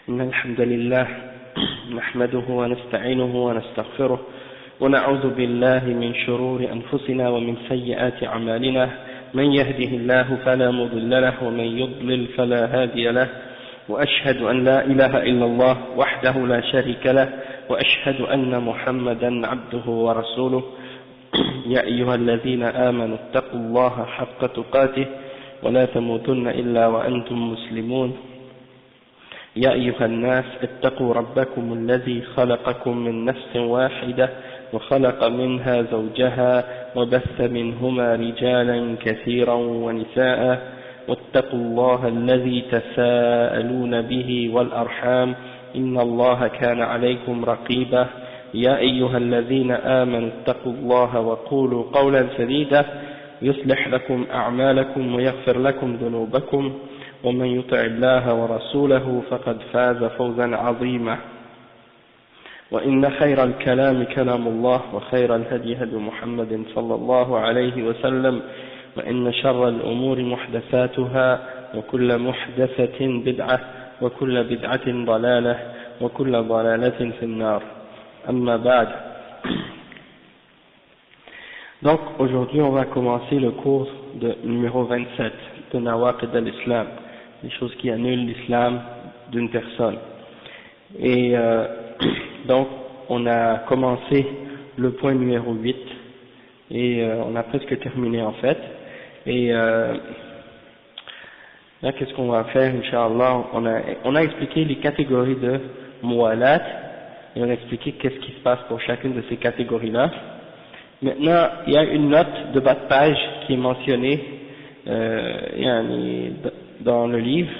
إن الحمد لله نحمده ونستعينه ونستغفره ونعوذ بالله من شرور أنفسنا ومن سيئات أعمالنا من يهده الله فلا مضل له ومن يضلل فلا هادي له وأشهد أن لا إله إلا الله وحده لا شريك له وأشهد أن محمدا عبده ورسوله يا أيها الذين آمنوا اتقوا الله حق تقاته ولا تموتن إلا وأنتم مسلمون يا أيها الناس اتقوا ربكم الذي خلقكم من نفس واحدة وخلق منها زوجها وبث منهما رجالا كثيرا ونساء واتقوا الله الذي تساءلون به والأرحام إن الله كان عليكم رقيبا يا أيها الذين آمنوا اتقوا الله وقولوا قولا سديدا يصلح لكم أعمالكم ويغفر لكم ذنوبكم ومن يطع الله ورسوله فقد فاز فوزا عظيما وإن خير الكلام كلام الله وخير الهدي هدي محمد صلى الله عليه وسلم وإن شر الأمور محدثاتها وكل محدثة بدعة وكل بدعة ضلالة وكل ضلالة في النار أما بعد. Donc aujourd'hui on va commencer le cours de numéro 27 de Nawaqid al-Islam, les choses qui annulent l'islam d'une personne. Et donc on a commencé le point numéro 8 et on a presque terminé en fait. Et là qu'est-ce qu'on va faire, Inch'Allah, on a expliqué les catégories de muwalat et on a expliqué qu'est-ce qui se passe pour chacune de ces catégories-là. Maintenant, il y a une note de bas de page qui est mentionnée dans le livre,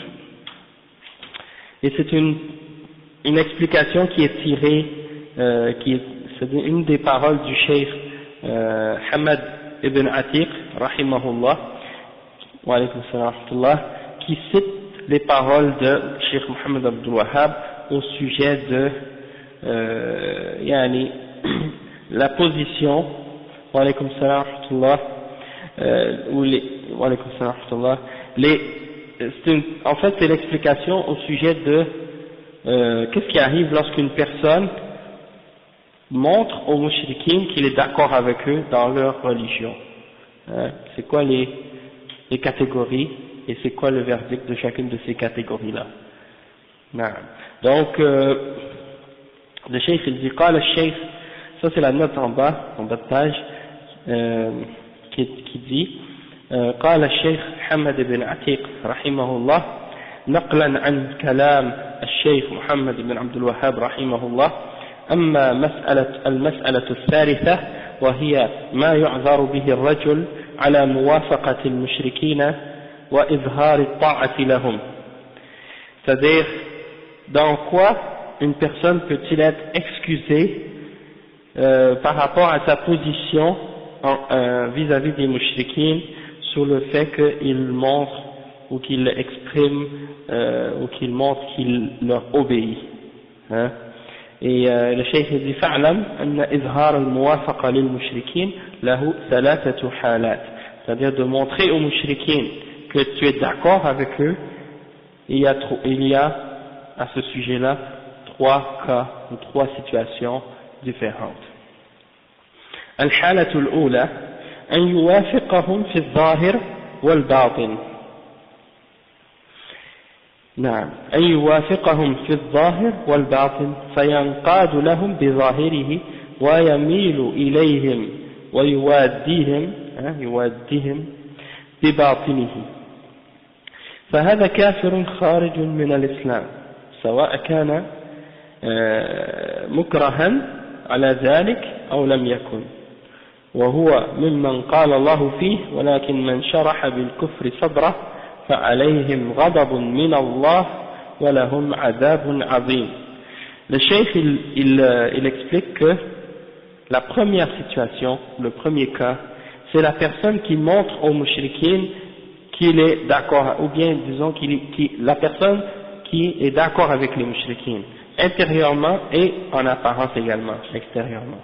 et c'est une explication qui est tirée, c'est une des paroles du cheikh Hamad ibn Atiq, rahimahullah, wa alaykum salam wa rahmatullah, qui cite les paroles de Cheikh Mohammed Abdul Wahhab au sujet de la position, wa alaykum salam wa rahmatullah, en fait c'est l'explication au sujet de qu'est-ce qui arrive lorsqu'une personne montre aux mushrikines qu'il est d'accord avec eux dans leur religion. C'est quoi les catégories et c'est quoi le verdict de chacune de ces catégories-là. Donc, le cheikh il dit, قال الشيخ, ça c'est la note en bas de page, qui dit, قال الشيخ حمد بن عتيق رحمه الله نقلا عن كلام الشيخ محمد بن عبد الوهاب رحمه الله. أما المسألة الثالثة وهي ما يعذر به الرجل على موافقة المشركين وإظهار الطاعة لهم. C'est-à-dire, dans quoi une personne peut-il être excusée par rapport à sa position vis-à-vis des mushrikines sur le fait qu'il montre ou qu'il exprime ou qu'il montre qu'il leur obéit. Et le cheikh dit فاعلم أن إظهار الموافقة للمشركين له ثلاثة حالات, c'est-à-dire de montrer aux mushrikines que tu es d'accord avec eux. Il y a à ce sujet-là trois cas ou trois situations différentes. الحالة الأولى أن يوافقهم في الظاهر والباطن. نعم, أن يوافقهم في الظاهر والباطن فينقاد لهم بظاهره ويميل إليهم ويواديهم بباطنه, فهذا كافر خارج من الإسلام سواء كان مكرها على ذلك أو لم يكن, وهو ممن قال الله فيه ولكن من شرح بالكفر صدره فعليهم غضب من الله ولهم عذاب عظيم. Le cheikh il explique que la première situation, le premier cas, c'est la personne qui montre aux mushrikines qu'il est d'accord, ou bien disons la personne qui est d'accord avec les mushrikines, intérieurement et en apparence également, extérieurement.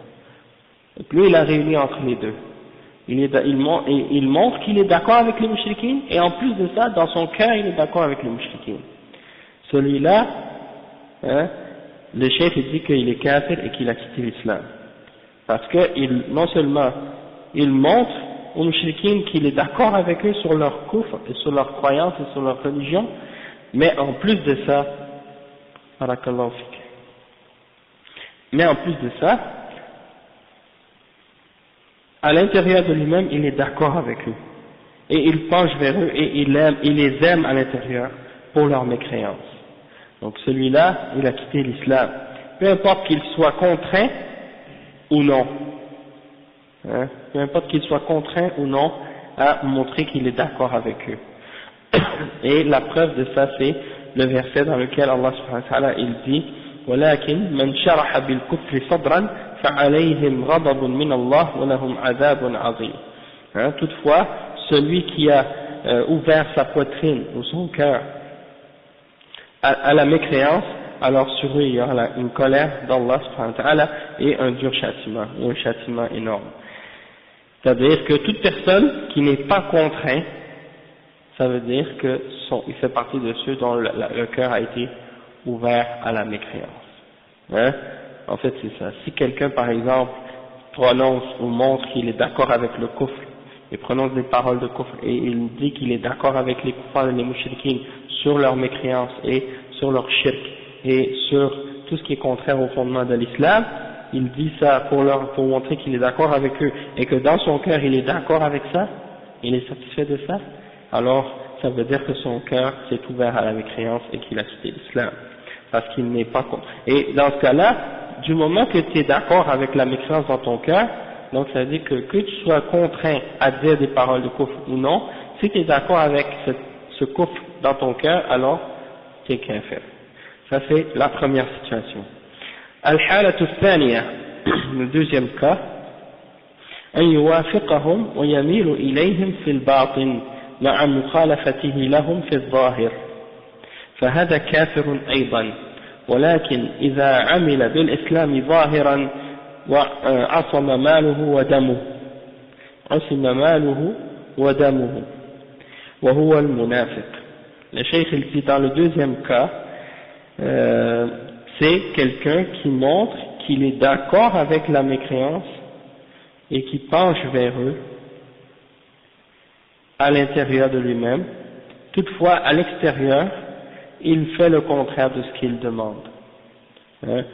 Donc lui il a réuni entre les deux. Il montre qu'il est d'accord avec les mushrikines, et en plus de ça, dans son cœur, il est d'accord avec les mushrikines. Celui-là, hein, le cheikh il dit qu'il est kafir et qu'il a quitté l'islam. Parce que non seulement il montre aux mouchriquines qu'il est d'accord avec eux sur leur kufr et sur leur croyance et sur leur religion, mais en plus de ça, à l'intérieur de lui-même, il est d'accord avec eux. Et il penche vers eux et il les aime à l'intérieur pour leur mécréance. Donc celui-là, il a quitté l'islam. Peu importe qu'il soit contraint ou non. Hein, peu importe qu'il soit contraint ou non à montrer qu'il est d'accord avec eux. Et la preuve de ça, c'est le verset dans lequel Allah subhanahu wa ta'ala, il dit وَلَكِنْ مَنْ شَرَحَ بِالْكُفْرِ صَدْرًا فَعَلَيْهِمْ غَضَبٌ مِّنَ اللَّهِ وَلَهُمْ عَذَابٌ عَظِيمٌ. Hein, toutefois, celui qui a ouvert sa poitrine ou son cœur à la mécréance, alors sur eux il y aura une colère d'Allah subhanahu wa ta'ala et un dur châtiment, ou un châtiment énorme. C'est-à-dire que toute personne qui n'est pas contraint, ça veut dire que il fait partie de ceux dont le cœur a été ouvert à la mécréance. Hein? En fait c'est ça. Si quelqu'un par exemple prononce ou montre qu'il est d'accord avec le kufr, et prononce des paroles de kufr, et il dit qu'il est d'accord avec les kuffars et les mouchriquines sur leur mécréance et sur leur shirk et sur tout ce qui est contraire au fondement de l'islam, il dit ça pour montrer qu'il est d'accord avec eux et que dans son cœur il est d'accord avec ça, il est satisfait de ça, alors ça veut dire que son cœur s'est ouvert à la mécréance et qu'il a quitté l'islam, parce qu'il n'est pas contre. Et dans ce cas-là, du moment que tu es d'accord avec la mécréance dans ton cœur, donc ça veut dire que tu sois contraint à dire des paroles de kufr ou non, si tu es d'accord avec ce kufr dans ton cœur, alors tu es kafir. Ça c'est la première situation. Al-halatu thaniya, le deuxième cas, أن يوافقهم ويميل إليهم في الباطن مع مخالفته لهم في الظاهر فهذا كافر أيضا ولكن إذا عمل بالإسلام ظاهرا عصم ماله ودمه وهو المنافق. Le cheikh il dit dans le deuxième cas, c'est quelqu'un qui montre qu'il est d'accord avec la mécréance et qui penche vers eux à l'intérieur de lui-même, toutefois à l'extérieur il fait le contraire de ce qu'il demande. Hein?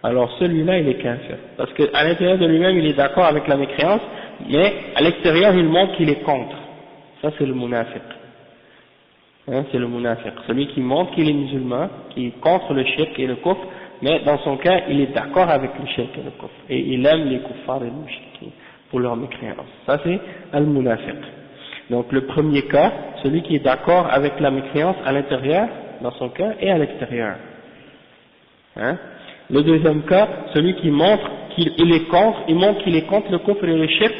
Alors celui-là il est kafir, parce qu'à l'intérieur de lui-même il est d'accord avec la mécréance, mais à l'extérieur il montre qu'il est contre. Ça c'est le munafiq. Hein, c'est le munafiq, celui qui montre qu'il est musulman, qui est contre le shirk et le kufr, mais dans son cas il est d'accord avec le shirk et le kufr, et il aime les kuffars et les mushrikin pour leur mécréance. Ça c'est al-munafiq. Donc le premier cas, celui qui est d'accord avec la mécréance à l'intérieur, dans son cœur, et à l'extérieur. Hein? Le deuxième cas, celui qui montre qu'il est contre, il montre qu'il est contre le kufr et le shirk,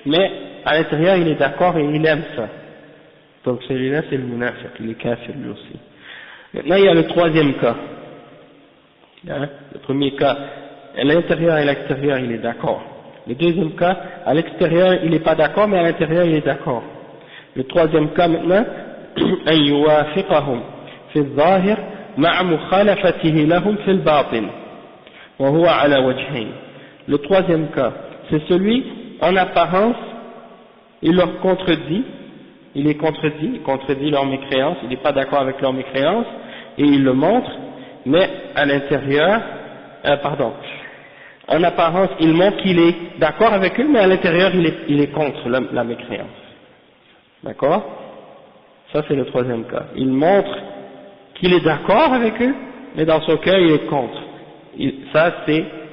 mais à l'intérieur il est d'accord et il aime ça. Donc celui-là c'est le munafiq, il est kafir lui aussi. Maintenant il y a le troisième cas. Hein? Le premier cas, à l'intérieur et à l'extérieur il est d'accord. Le deuxième cas, à l'extérieur il n'est pas d'accord, mais à l'intérieur il est d'accord. Le troisième cas maintenant, أن يوافقهم في الظاهر مع مخالفته لهم في الباطن وهو على وجهين. Le troisième cas, c'est celui en apparence il leur contredit, il contredit leur mécréance, il n'est pas d'accord avec leur mécréance et il le montre, mais à l'intérieur, en apparence il montre qu'il est d'accord avec eux, mais à l'intérieur il est contre la mécréance. D'accord? Ça c'est le troisième cas. Il montre qu'il est d'accord avec eux, mais dans son cœur il est contre. Il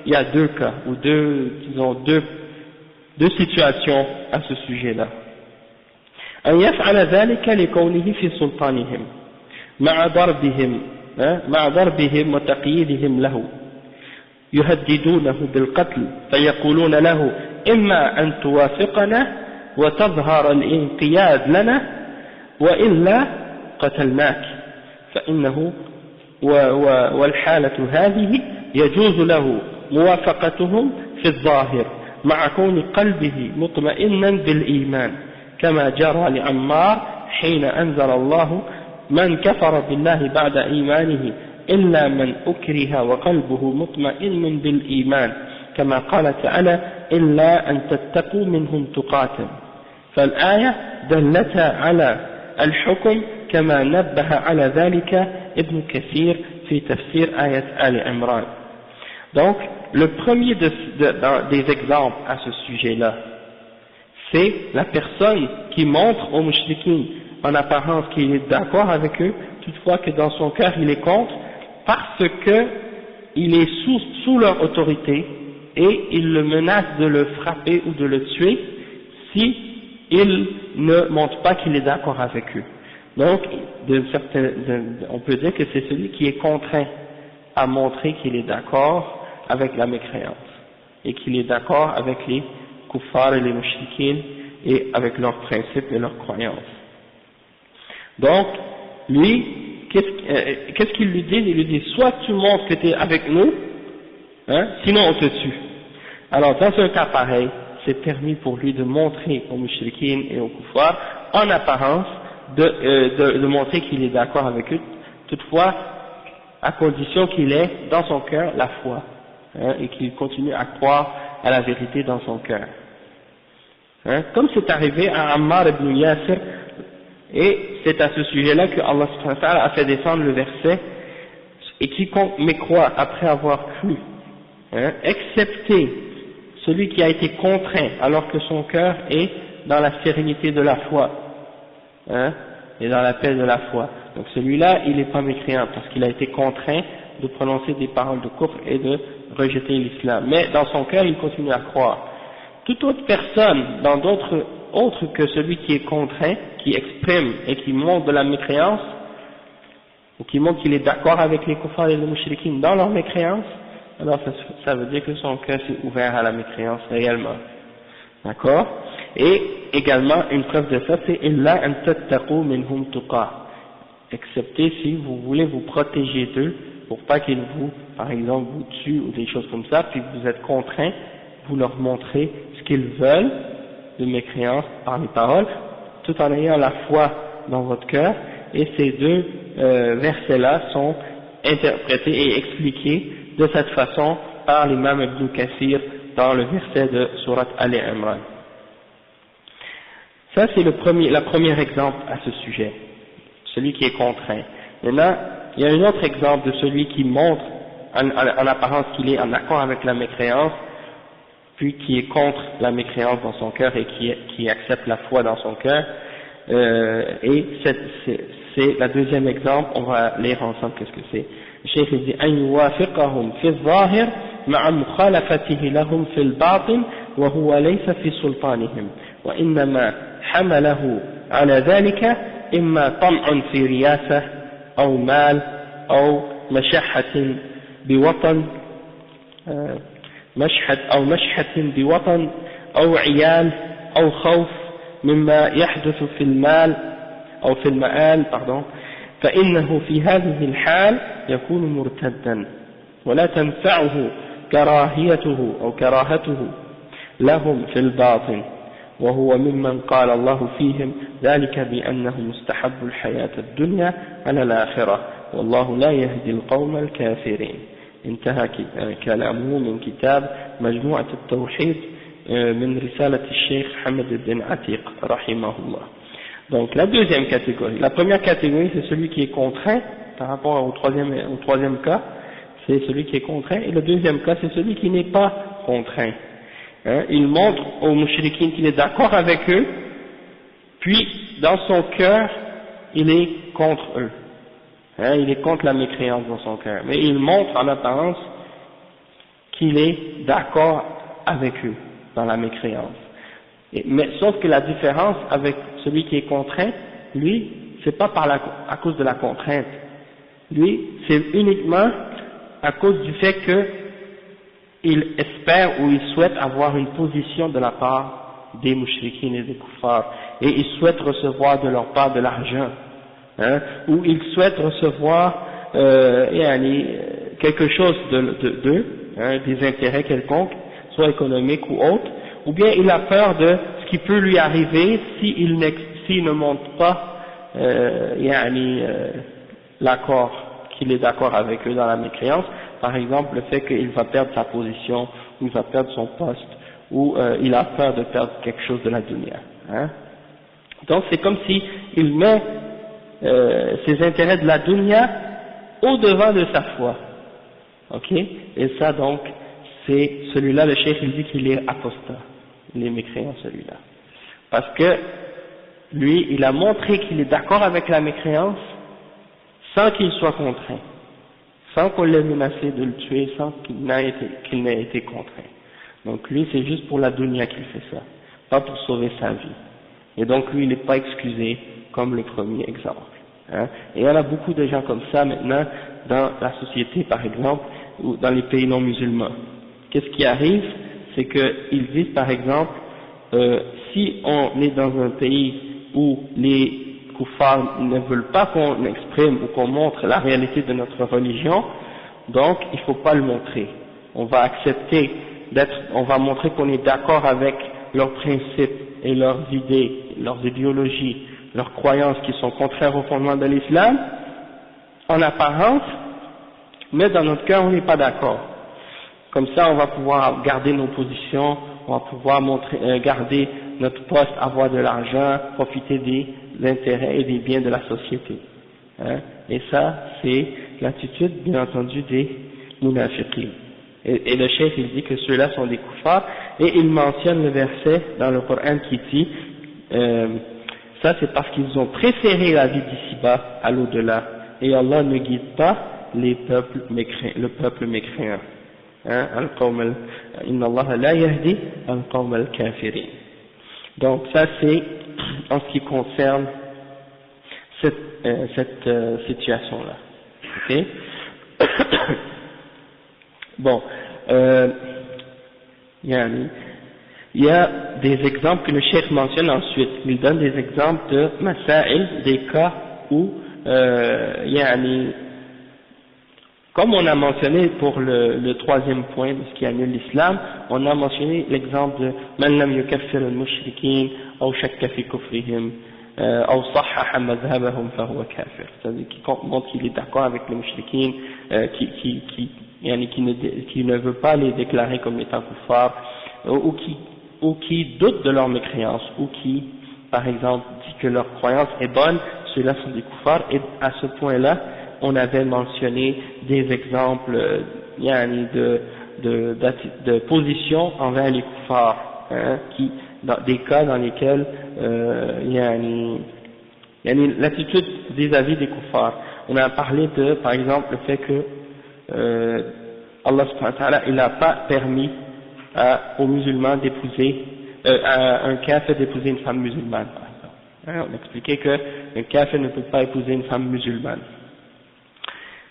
y a deux cas, ou deux situations à ce sujet-là. أن يفعل ذلك لكونه في سلطانهم مع ضربهم وتقييدهم له يهددونه بالقتل فيقولون له إما أن توافقنا وتظهر الانقياد لنا وإلا قتلناك فإنه والحالة هذه يجوز له موافقتهم في الظاهر مع كون قلبه مطمئنا بالإيمان كما جرى لعمار حين أنزل الله من كفر بالله بعد إيمانه إلا من أكره وقلبه مطمئن بالإيمان كما قال تعالى إلا أن تتقوا منهم تقاتا. فالآية دلت على الحكم كما نبه على ذلك ابن كثير في تفسير آية آل عمران. Donc, le premier des exemples à ce sujet-là, c'est la personne qui montre aux mouchriquins en apparence qu'il est d'accord avec eux, toutefois que dans son cœur il est contre, parce que il est sous leur autorité et il le menace de le frapper ou de le tuer si il ne montre pas qu'il est d'accord avec eux. Donc, on peut dire que c'est celui qui est contraint à montrer qu'il est d'accord avec la mécréance et qu'il est d'accord avec les kuffars et les mouchriquins et avec leurs principes et leurs croyances. Donc, lui, qu'est-ce qu'il lui dit? Il lui dit, soit tu montres que tu es avec nous, hein, sinon on te tue. Alors, dans un cas pareil, c'est permis pour lui de montrer aux mouchriquins et aux kuffars, en apparence, de montrer qu'il est d'accord avec eux, toutefois, à condition qu'il ait dans son cœur la foi, hein, et qu'il continue à croire à la vérité dans son cœur. Hein, comme c'est arrivé à Ammar ibn Yasir, et c'est à ce sujet-là que Allah subhanahu wa ta'ala a fait descendre le verset, et quiconque mécroit après avoir cru, hein, excepté celui qui a été contraint alors que son cœur est dans la sérénité de la foi, hein, et dans la paix de la foi. Donc celui-là, il n'est pas mécréant parce qu'il a été contraint de prononcer des paroles de kufr et de rejeter l'islam. Mais dans son cœur, il continue à croire. Toute autre personne, autre que celui qui est contraint, qui exprime et qui montre de la mécréance, ou qui montre qu'il est d'accord avec les kuffars et les mouchriquins dans leur mécréance, alors ça veut dire que son cœur s'est ouvert à la mécréance réellement. D'accord? Et également, une preuve de ça, c'est « Illa an tattaqu minhum tuqa » excepté si vous voulez vous protéger d'eux, pour pas qu'ils vous, par exemple, vous tuent ou des choses comme ça, puis vous êtes contraint, vous leur montrez ce qu'ils veulent de mécréance par les paroles, tout en ayant la foi dans votre cœur, et ces deux versets-là sont interprétés et expliqués de cette façon par l'imam Ibn Kathir dans le verset de Surat Al-Imran. Ça c'est le premier exemple à ce sujet, celui qui est contraint. Maintenant, il y a un autre exemple de celui qui montre en apparence qu'il est en accord avec la mécréance, puis qui est contre la mécréance dans son cœur et qui accepte la foi dans son cœur. Et c'est le deuxième exemple, on va lire ensemble qu'est-ce que c'est. Le cheikh dit « An yuwafiqahum fi al-zahir ma'a mukhalafatihi lahum fi al-batin wa huwa laysa fi sultanihim wa innama hamalahu ala dhalika imma tam'un fi riyasah aw mal aw mashahatin biwatan مشحة أو مشحة بوطن أو عيال أو خوف مما يحدث في المال أو في المآل فإنه في هذه الحال يكون مرتدا ولا تنفعه كراهيته أو كراهته لهم في الباطن وهو ممن قال الله فيهم ذلك بأنه مستحب الحياة الدنيا على الآخرة والله لا يهدي القوم الكافرين. انتهى كلامه من كتاب مجموعة التوحيد من رسالة الشيخ حمد بن عتيق رحمه الله. Donc la deuxième catégorie, la première catégorie c'est celui qui est contraint par rapport au troisième cas, c'est celui qui est contraint, et le deuxième cas c'est celui qui n'est pas contraint. Hein, il montre aux mouchriquins qu'il est d'accord avec eux, puis dans son cœur il est contre eux. Hein, il est contre la mécréance dans son cœur, mais il montre en apparence qu'il est d'accord avec eux dans la mécréance. Mais sauf que la différence avec celui qui est contraint, lui, c'est pas à cause de la contrainte. Lui, c'est uniquement à cause du fait qu'il espère ou il souhaite avoir une position de la part des mouchriquins et des kuffars, et il souhaite recevoir de leur part de l'argent. Hein, ou il souhaite recevoir quelque chose d'eux, hein, des intérêts quelconques, soit économiques ou autres, ou bien il a peur de ce qui peut lui arriver s'il ne montre pas l'accord qu'il est d'accord avec eux dans la mécréance, par exemple le fait qu'il va perdre sa position, ou il va perdre son poste, ou il a peur de perdre quelque chose de la dunya. Hein. Donc c'est comme si il met ses intérêts de la dunya au-devant de sa foi. Ok? Et ça donc, c'est celui-là, le cheikh il dit qu'il est apostat, il est mécréant celui-là. Parce que lui, il a montré qu'il est d'accord avec la mécréance sans qu'il soit contraint, sans qu'on l'ait menacé de le tuer, sans qu'il n'ait été contraint. Donc lui, c'est juste pour la dunya qu'il fait ça, pas pour sauver sa vie. Et donc lui, il n'est pas excusé comme le premier exemple. Hein. Et il y en a beaucoup de gens comme ça maintenant dans la société, par exemple, ou dans les pays non musulmans. Qu'est-ce qui arrive? C'est qu'ils disent, par exemple, si on est dans un pays où les kuffars ne veulent pas qu'on exprime ou qu'on montre la réalité de notre religion, donc il ne faut pas le montrer. On va accepter on va montrer qu'on est d'accord avec leurs principes et leurs idées, leurs idéologies, leurs croyances qui sont contraires aux fondements de l'islam, en apparence, mais dans notre cœur on n'est pas d'accord. Comme ça on va pouvoir garder nos positions, on va pouvoir garder notre poste, avoir de l'argent, profiter des intérêts et des biens de la société. Hein. Et ça, c'est l'attitude, bien entendu, des munafiqin. Et le chef, il dit que ceux-là sont des kuffars, et il mentionne le verset dans le Coran qui dit, ça c'est parce qu'ils ont préféré la vie d'ici-bas à l'au-delà, et Allah ne guide pas le peuple mécréant. Hein, Inna Allah la yahdi al-qawm al-kafirin. Donc ça c'est en ce qui concerne cette situation-là. Ok. Bon, il y a des exemples que le cheikh mentionne ensuite. Il donne des exemples de masail, des cas où comme on a mentionné pour le troisième point de ce qui annule l'islam, on a mentionné l'exemple de man lam yukaffir al-mushrikin aw shakka fi kufrihim aw sahhaha madhhabahum fa huwa kafir. C'est-à-dire qui montre qu'il est d'accord avec les mushrikin, qui ne veut pas les déclarer comme étant kuffar, ou qui doute de leur mécréance, ou qui, par exemple, dit que leur croyance est bonne, ceux-là sont des kuffars, et à ce point-là, on avait mentionné des exemples de position envers les kuffars, hein, des cas dans lesquels l'attitude vis-à-vis des kuffars. On a parlé de, par exemple, le fait que Allah subhanahu wa ta'ala, il n'a pas permis aux musulmans d'épouser, à un kafir d'épouser une femme musulmane, par exemple. Hein, on a expliqué qu'un kafir ne peut pas épouser une femme musulmane.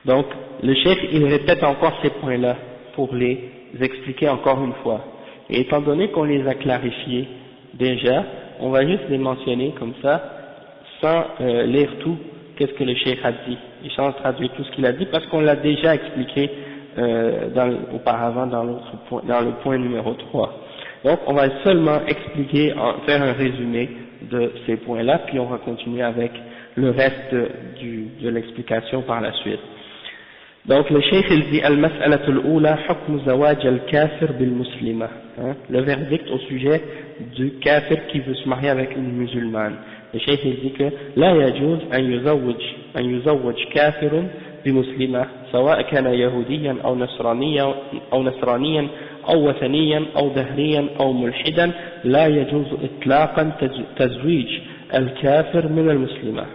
Donc, le cheikh, il répète encore ces points-là pour les expliquer encore une fois. Et étant donné qu'on les a clarifiés déjà, on va juste les mentionner comme ça, sans lire tout, qu'est-ce que le cheikh a dit, et sans traduire tout ce qu'il a dit, parce qu'on l'a déjà expliqué auparavant dans le point numéro 3. Donc, on va seulement expliquer, faire un résumé de ces points-là, puis on va continuer avec le reste de l'explication par la suite. Donc le cheikh il dit al-mas'alatul ula hukm zawaj al-kafir bil-muslima, le verdict au sujet du kafir qui veut se marier avec une musulmane. Le cheikh il dit que la yajuz an yuzawwaj kafirun bi-muslima sawa kana yahudiyan aw nasraniyan aw wathaniyan aw dahriyan aw mulhidan la yajuz itlaqan tazwij al-kafir min al-muslima.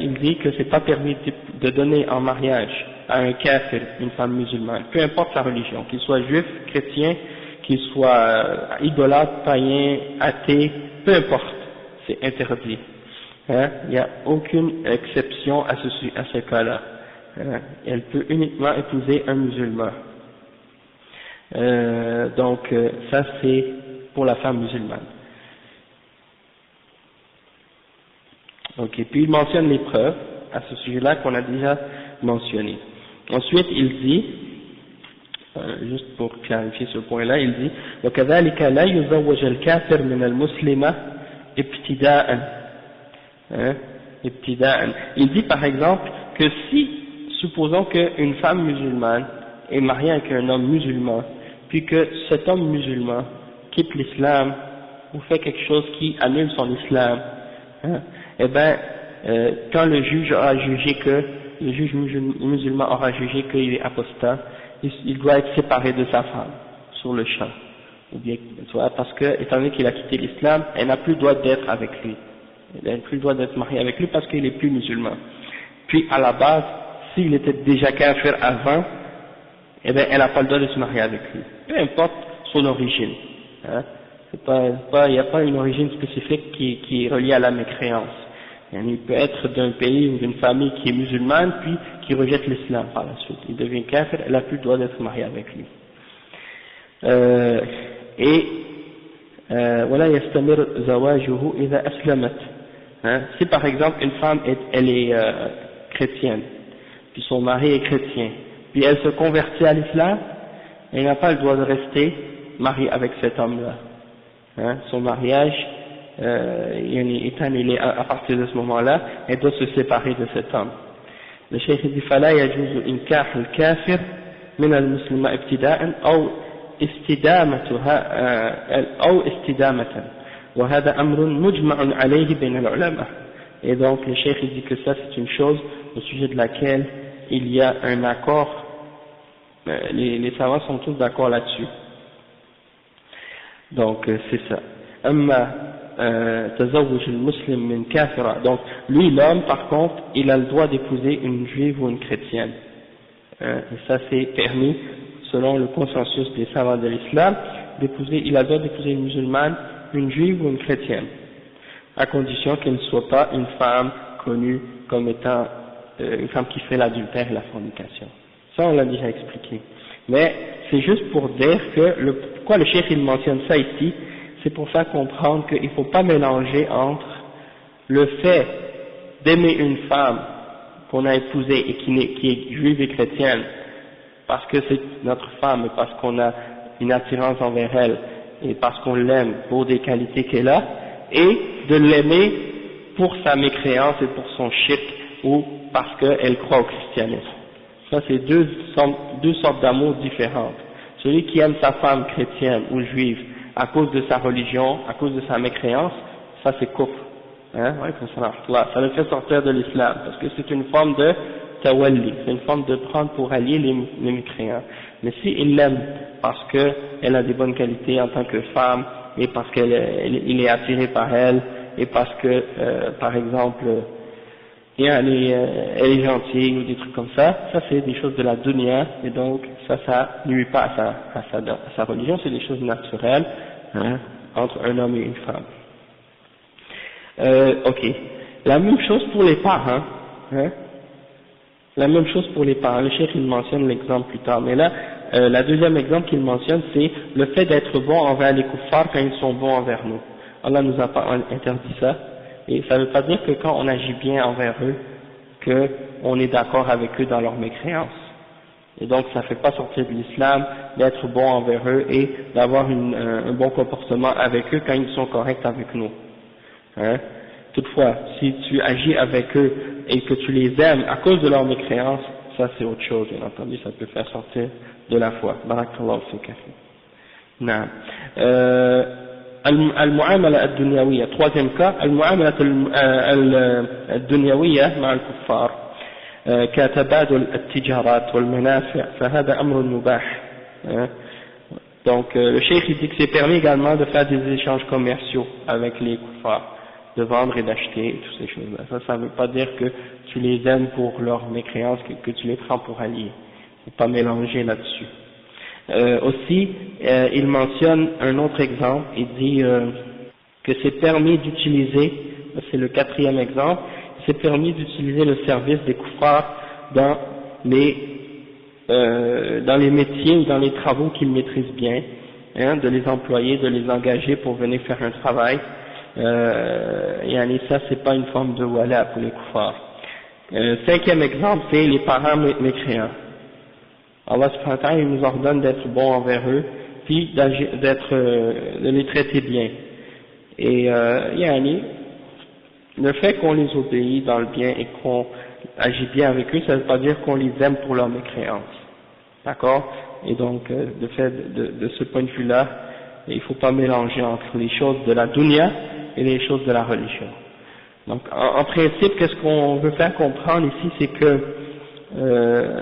Il dit que c'est pas permis de donner en mariage à un kafir une femme musulmane, peu importe sa religion, qu'il soit juif, chrétien, qu'il soit idolâtre, païen, athée, peu importe, c'est interdit. Il n'y a aucune exception à ce cas-là. Elle peut uniquement épouser un musulman. Donc ça c'est pour la femme musulmane. Ok, puis il mentionne les preuves à ce sujet-là qu'on a déjà mentionné. Ensuite, il dit, juste pour clarifier ce point-là, il dit وَكَذَلِكَ لَا يُزَوَّجَ الْكَافِرْ مِنَ الْمُسْلِمَةِ ابْتِدَاءً. Il dit par exemple que si supposons qu'une femme musulmane est mariée avec un homme musulman, puis que cet homme musulman quitte l'islam ou fait quelque chose qui annule son islam, hein, eh ben, quand le juge musulman aura jugé qu'il est apostat, il doit être séparé de sa femme sur le champ, ou bien, tu vois, parce que étant donné qu'il a quitté l'islam, elle n'a plus le droit d'être avec lui, elle n'a plus le droit d'être mariée avec lui parce qu'il n'est plus musulman. Puis à la base, s'il était déjà kafir avant, eh bien, elle n'a pas le droit de se marier avec lui, peu importe son origine, hein. Il n'y a pas une origine spécifique qui est reliée à la mécréance. Il peut être d'un pays ou d'une famille qui est musulmane, puis qui rejette l'islam par la suite. Il devient kafir, elle n'a plus le droit d'être mariée avec lui. Voilà, yastamir zawajuhu idha aslamat. Si par exemple une femme elle est chrétienne, puis son mari est chrétien, puis elle se convertit à l'islam, elle n'a pas le droit de rester mariée avec cet homme-là. Son mariage est annulé à partir de ce moment-là, elle doit se séparer de cet homme. Le cheikh dit فلا يجوز إنكاح الكافر من المسلمة ابتداء أو استدامة وهذا أمر مجمع عليه بين العلماء. Et donc le cheikh dit que ça c'est une chose au sujet de laquelle il y a un accord, les savants sont tous d'accord là-dessus. Donc c'est ça. تزوج المسلم من كافرة. Donc lui l'homme par contre il a le droit d'épouser une juive ou une chrétienne, et ça c'est permis selon le consensus des savants de l'islam, il a le droit d'épouser une musulmane, une juive ou une chrétienne, à condition qu'elle ne soit pas une femme connue comme étant une femme qui fait l'adultère et la fornication. Ça on l'a déjà expliqué, mais c'est juste pour dire que pourquoi le cheikh il mentionne ça ici, c'est pour faire comprendre qu'il ne faut pas mélanger entre le fait d'aimer une femme qu'on a épousée et qui est juive et chrétienne parce que c'est notre femme et parce qu'on a une attirance envers elle et parce qu'on l'aime pour des qualités qu'elle a, et de l'aimer pour sa mécréance et pour son shirk ou parce qu'elle croit au christianisme. Ça c'est deux sortes d'amour différentes. Celui qui aime sa femme chrétienne ou juive à cause de sa religion, à cause de sa mécréance, ça c'est kufr. Ça le fait sortir de l'islam, parce que c'est une forme de tawalli, c'est une forme de prendre pour allier les mécréants. Mais si il l'aime parce qu'elle a des bonnes qualités en tant que femme, et parce qu'il est attiré par elle, et parce que, par exemple, elle est gentille ou des trucs comme ça c'est des choses de la dunya, et donc ça nuit pas à sa religion, c'est des choses naturelles, entre un homme et une femme. Ok. La même chose pour les parents, La même chose pour les parents. Le cheikh il mentionne l'exemple plus tard, mais là, la deuxième exemple qu'il mentionne, c'est le fait d'être bon envers les kuffars quand ils sont bons envers nous. Allah nous a pas interdit ça, et ça ne veut pas dire que quand on agit bien envers eux, qu'on est d'accord avec eux dans leur mécréance. Et donc ça ne fait pas sortir de l'islam d'être bon envers eux et d'avoir un bon comportement avec eux quand ils sont corrects avec nous. Toutefois, si tu agis avec eux et que tu les aimes à cause de leur mécréance, ça c'est autre chose, bien entendu, ça peut faire sortir de la foi. Barakallahu fik. Naam. المعاملة الدنيوية. Troisième cas, المعاملة الدنيوية مع الكفار كتبادل التجارات والمنافع فهذا أمر مباح. Donc le cheikh il dit que c'est permis également de faire des échanges commerciaux avec les kuffars, de vendre et d'acheter, toutes ces choses-là. Ça ne veut pas dire que tu les aimes pour leur mécréance, que tu les prends pour alliés. Il ne faut pas mélanger là-dessus. Aussi, il mentionne un autre exemple, il dit que c'est permis d'utiliser, c'est le quatrième exemple, c'est permis d'utiliser le service des kuffars dans les métiers ou dans les travaux qu'ils maîtrisent bien, de les employer, de les engager pour venir faire un travail. Et ça c'est pas une forme de wala pour les kuffars. Cinquième exemple, c'est les parents mécréants. Allah subhanahu wa ta'ala il nous ordonne d'être bons envers eux, puis de les traiter bien. Et le fait qu'on les obéit dans le bien et qu'on agit bien avec eux, ça ne veut pas dire qu'on les aime pour leur mécréance. D'accord? Et donc, de ce point de vue-là, il ne faut pas mélanger entre les choses de la dunya et les choses de la religion. Donc, en principe, qu'est-ce qu'on veut faire comprendre ici, c'est que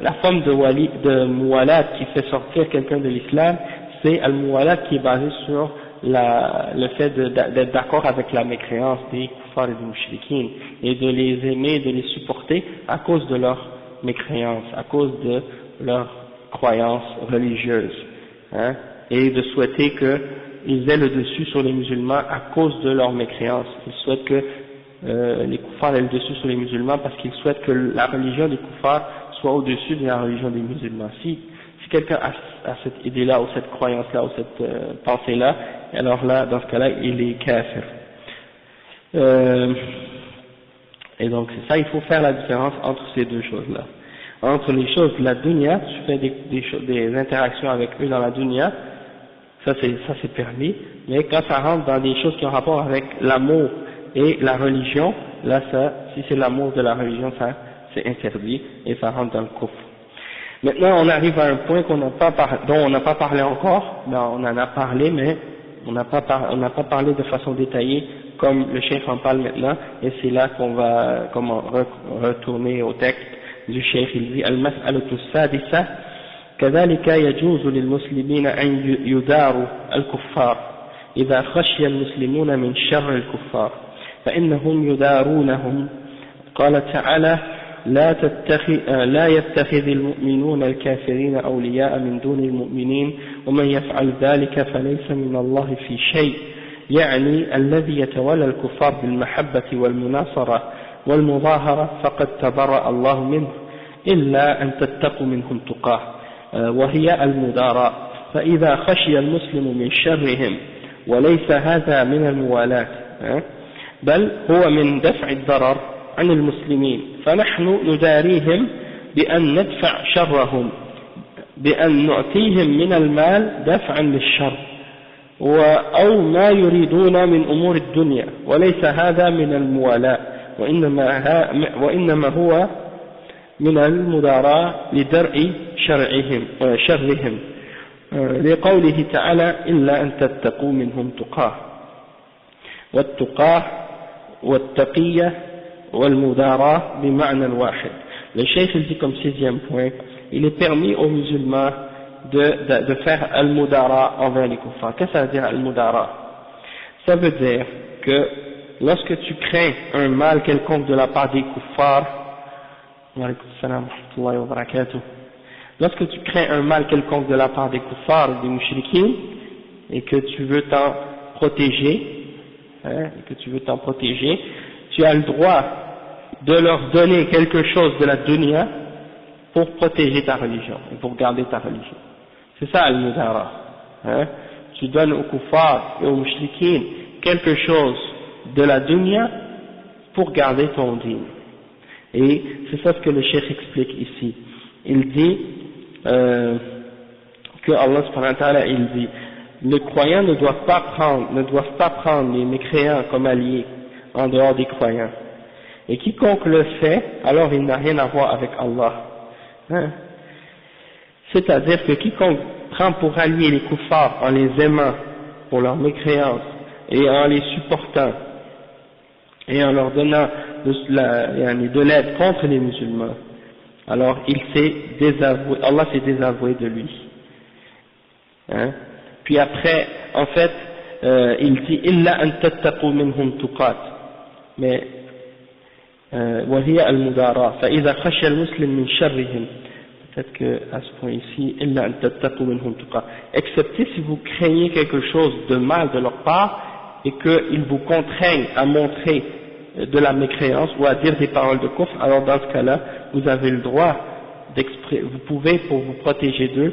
la forme de muwalat qui fait sortir quelqu'un de l'islam, c'est al-muwalat qui est basé sur le fait d'être d'accord avec la mécréance des kuffars et des mouchriquines, et de les aimer, de les supporter à cause de leur mécréance, à cause de leur croyance religieuse, hein, et de souhaiter qu'ils aient le dessus sur les musulmans à cause de leur mécréance. Ils souhaitent que les kuffars aient le dessus sur les musulmans parce qu'ils souhaitent que la religion des kuffars soit au-dessus de la religion des musulmans. Si quelqu'un a cette idée-là, ou cette croyance-là, ou cette pensée-là, alors là, dans ce cas-là, il est kafir. Et donc c'est ça, il faut faire la différence entre ces deux choses-là. Entre les choses de la dunya, tu fais des interactions avec eux dans la dunya, ça c'est permis, mais quand ça rentre dans des choses qui ont rapport avec l'amour et la religion, là si c'est l'amour de la religion, ça c'est interdit et ça rentre dans le kufr. Maintenant on arrive à un point dont on n'a pas parlé encore, on en a parlé mais on n'a pas parlé de façon détaillée comme le cheikh en parle maintenant, et c'est là qu'on va retourner au texte du cheikh. Il dit al-mas'alatu as-sadisa كذلك يجوز للمسلمين أن يداروا الكفار إذا خشي المسلمون من شر الكفار فإنهم يدارونهم. قال تعالى لا يتخذ المؤمنون الكافرين أولياء من دون المؤمنين ومن يفعل ذلك فليس من الله في شيء، يعني الذي يتولى الكفار بالمحبة والمناصرة والمظاهرة فقد تبرأ الله منه إلا أن تتقوا منهم تقاه وهي المداراة. فإذا خشي المسلم من شرهم وليس هذا من الموالاة بل هو من دفع الضرر عن المسلمين فنحن نداريهم بأن ندفع شرهم بأن نعطيهم من المال دفعا للشر أو ما يريدون من أمور الدنيا وليس هذا من الموالاة وإنما هو من المداراة لدرء شرهم لقوله تعالى إلا أن تتقوا منهم تقاه. والتقاه والتقية والمداراة بمعنى واحد. Le cheikh dit comme sixième point, il est permis aux musulmans de faire al-mudara envers les kuffars. Qu'est-ce que ça veut dire al-mudara? Ça veut dire que lorsque tu crains un mal quelconque de la part des kuffars, lorsque tu crains un mal quelconque de la part des kuffars ou des mouchriquins et que tu veux t'en protéger, tu as le droit de leur donner quelque chose de la dunya pour protéger ta religion et pour garder ta religion. C'est ça al-mudara. Tu donnes aux kuffars et aux mouchriquins quelque chose de la dunya pour garder ton dîn. Et c'est ça ce que le cheikh explique ici. Il dit que Allah subhanahu wa ta'ala, il dit, les croyants ne doivent pas prendre les mécréants comme alliés en dehors des croyants. Et quiconque le fait, alors il n'a rien à voir avec Allah. C'est-à-dire que quiconque prend pour allier les kuffars en les aimant pour leur mécréance et en les supportant et en leur donnant de l'aide contre les musulmans, alors Allah s'est désavoué de lui. Puis après, en fait, il dit illa an tattaqu minhum tuqat, mais وهي المداراة فإذا خشي المسلم من شرهم, peut-être que à ce point ici illa an tattaqu minhum tuqat, excepté si vous craignez quelque chose de mal de leur part et qu'ils vous contraignent à montrer de la mécréance ou à dire des paroles de kufr, alors dans ce cas-là, vous avez le droit vous pouvez, pour vous protéger d'eux,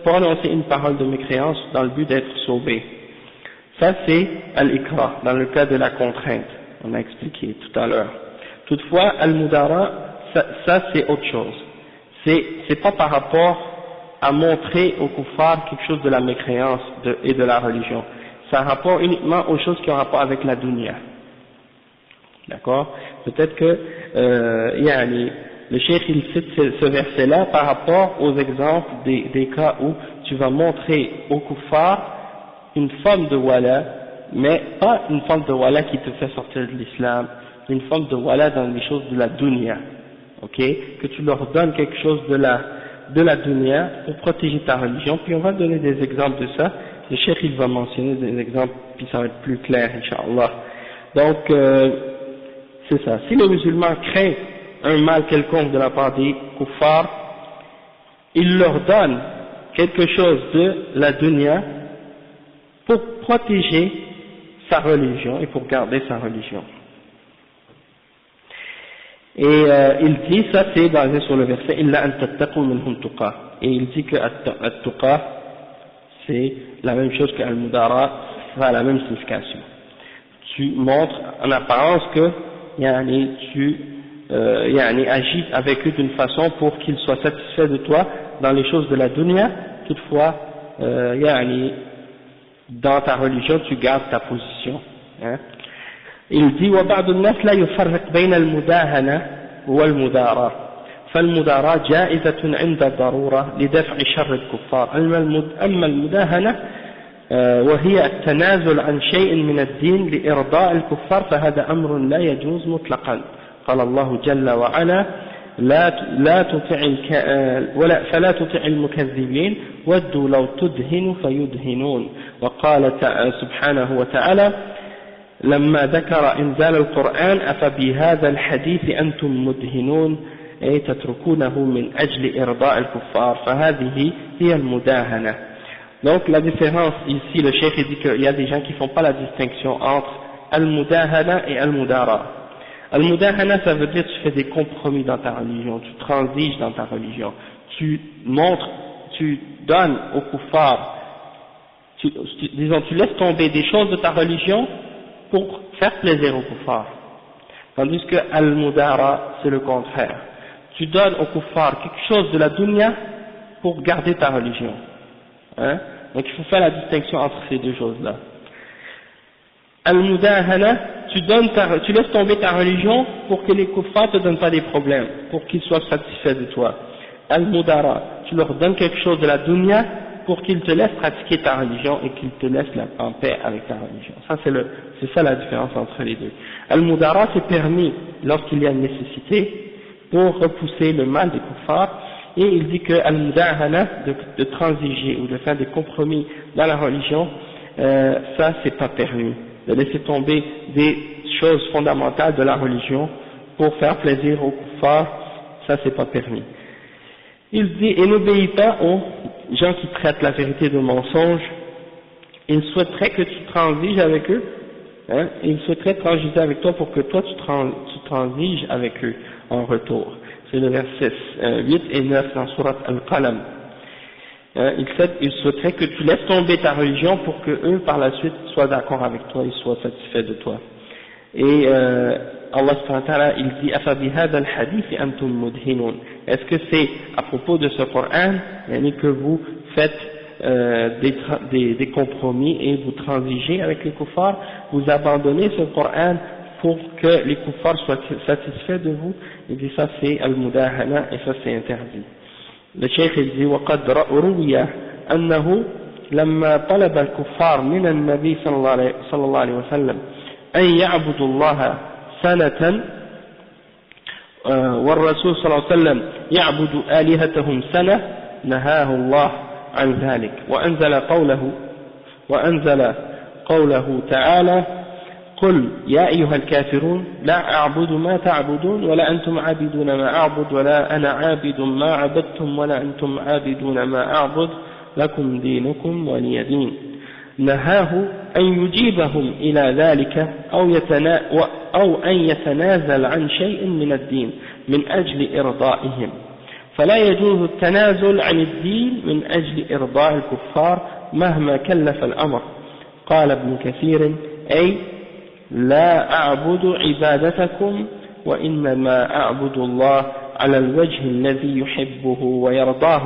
prononcer une parole de mécréance dans le but d'être sauvé. Ça c'est al-ikra, dans le cas de la contrainte, on a expliqué tout à l'heure. Toutefois, al-mudara, ça c'est autre chose. C'est pas par rapport à montrer aux kuffars quelque chose de la mécréance et de la religion. Ça a rapport uniquement aux choses qui ont rapport avec la dunya. D'accord? Peut-être que le cheikh il cite ce verset-là par rapport aux exemples des cas où tu vas montrer au kuffar une forme de wala, mais pas une forme de wala qui te fait sortir de l'islam, une forme de wala dans les choses de la dunya, ok? Que tu leur donnes quelque chose de la dunya pour protéger ta religion. Puis on va donner des exemples de ça. Le cheikh il va mentionner des exemples, puis ça va être plus clair, Inch'Allah. Donc, c'est ça. Si le musulman craint un mal quelconque de la part des kuffars, il leur donne quelque chose de la dunya pour protéger sa religion et pour garder sa religion. Et il dit, ça c'est basé sur le verset illa an tattaqu minhum tuqa, et il dit que at-tuqa c'est la même chose que al-mudara, ça a la même signification. Tu montres en apparence que tu agis avec eux d'une façon pour qu'ils soient satisfaits de toi dans les choses de la dunya. Toutefois dans ta religion tu gardes ta position, hein. Il dit وبعض الناس لا يفرق بين المداهنة والمداراة فالمداراة جائزة عند الضرورة لدفع شر الكفار أما المداهنة وهي التنازل عن شيء من الدين لإرضاء الكفار فهذا أمر لا يجوز مطلقا. قال الله جل وعلا فلا تطع المكذبين ودوا لو تدهن فيدهنون. وقال سبحانه وتعالى لما ذكر إنزال القرآن أفبهذا الحديث أنتم مدهنون أي تتركونه من أجل إرضاء الكفار فهذه هي المداهنة. Donc la différence ici, le cheikh dit qu'il y a des gens qui ne font pas la distinction entre al-mudahana et al-mudara. Al-mudahana, ça veut dire que tu fais des compromis dans ta religion, tu transiges dans ta religion, tu donnes aux kuffars, tu laisses tomber des choses de ta religion pour faire plaisir aux kuffars. Tandis que al-mudara, c'est le contraire. Tu donnes aux kuffars quelque chose de la dunya pour garder ta religion. Hein? Donc il faut faire la distinction entre ces deux choses-là. Al-mudahana, tu laisses tomber ta religion pour que les kuffars ne te donnent pas des problèmes, pour qu'ils soient satisfaits de toi. Al-mudara, tu leur donnes quelque chose de la dunya pour qu'ils te laissent pratiquer ta religion et qu'ils te laissent en paix avec ta religion. Ça c'est ça la différence entre les deux. Al-mudara, c'est permis lorsqu'il y a une nécessité pour repousser le mal des kuffars. Et il dit que al-mudahana, de transiger ou de faire des compromis dans la religion, ça c'est pas permis. De laisser tomber des choses fondamentales de la religion pour faire plaisir aux kuffars, ça c'est pas permis. Il dit, et n'obéis pas aux gens qui traitent la vérité de mensonge, ils souhaiteraient que tu transiges avec eux, hein, ils souhaiteraient transiger avec toi pour que toi tu transiges avec eux en retour. C'est le verset 8 et 9 dans Surat Al-Qalam. Il souhaiterait que tu laisses tomber ta religion pour que eux par la suite soient d'accord avec toi et soient satisfaits de toi. Et Allah subhanahu wa ta'ala il dit أَفَبِهَذَا الْحَدِيثِ أَنْتُمْ مُدْهِنُونَ. Est-ce que c'est à propos de ce Coran que vous faites des compromis et vous transigez avec les kuffars, vous abandonnez ce Coran pour que les kuffars soient satisfaits de vous? Il dit ça c'est al-mudahana et ça c'est interdit. Le cheikh il dit وقد روي أنه لما طلب الكفار من النبي صلى الله عليه وسلم أن يعبدوا الله سنة والرسول صلى الله عليه وسلم يعبد آلهتهم سنة نهاه الله عن ذلك وأنزل قوله تعالى قل يا أيها الكافرون لا أعبد ما تعبدون ولا أنتم عابدون ما أعبد ولا أنا عابد ما عبدتم ولا أنتم عابدون ما أعبد لكم دينكم ولي دين. نهاه أن يجيبهم إلى ذلك أو أن يتنازل عن شيء من الدين من أجل إرضائهم، فلا يجوز التنازل عن الدين من أجل إرضاء الكفار مهما كلف الأمر. قال ابن كثير أي لا أعبد عبادتكم وإنما أعبد الله على الوجه الذي يحبه ويرضاه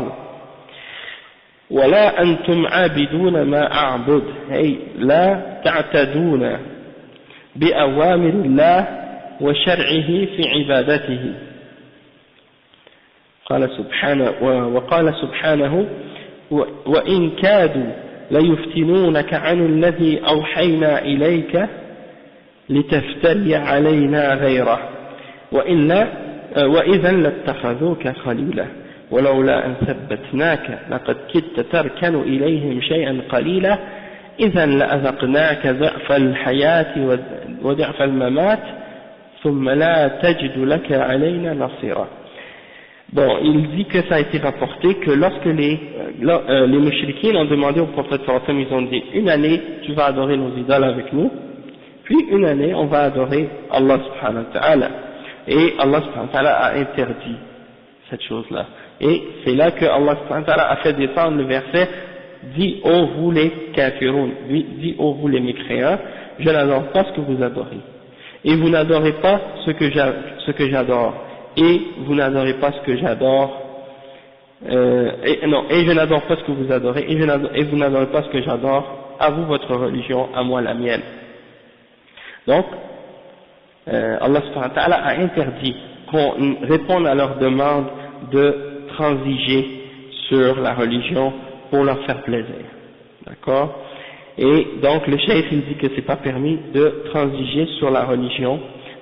ولا أنتم عابدون ما أعبد أي لا تعتدون بأوامر الله وشرعه في عبادته. قال سبحانه وقال سبحانه وإن كادوا ليفتنونك عن الذي أوحينا إليك لتفتري علينا غيره وإذا لاتخذوك خليلا ولولا أن ثبتناك لقد كدت تركن إليهم شيئا قليلا إذا لأذقناك ضعف الحياة وضعف الممات ثم لا تجد لك علينا نصيرا. Bon, il dit que ça a été rapporté que lorsque les mushrikines ont demandé au prophète sallallahu alayhi wa sallam, ils ont dit une année tu vas adorer nos idoles avec nous, puis une année on va adorer Allah subhanahu wa ta'ala, et Allah subhanahu wa ta'ala a interdit cette chose-là, et c'est là que Allah subhanahu wa ta'ala a fait descendre le verset dit ô vous les kafiroun, dit ô vous les mécréants, je n'adore pas ce que vous adorez, et vous n'adorez pas ce que j'adore, et vous n'adorez pas ce que j'adore, et je n'adore pas ce que vous adorez, et vous n'adorez pas ce que j'adore, à vous votre religion, à moi la mienne. Donc, Allah subhanahu wa ta'ala a interdit qu'on réponde à leur demande de transiger sur la religion pour leur faire plaisir. D'accord? Et donc le cheikh il dit que c'est pas permis de transiger sur la religion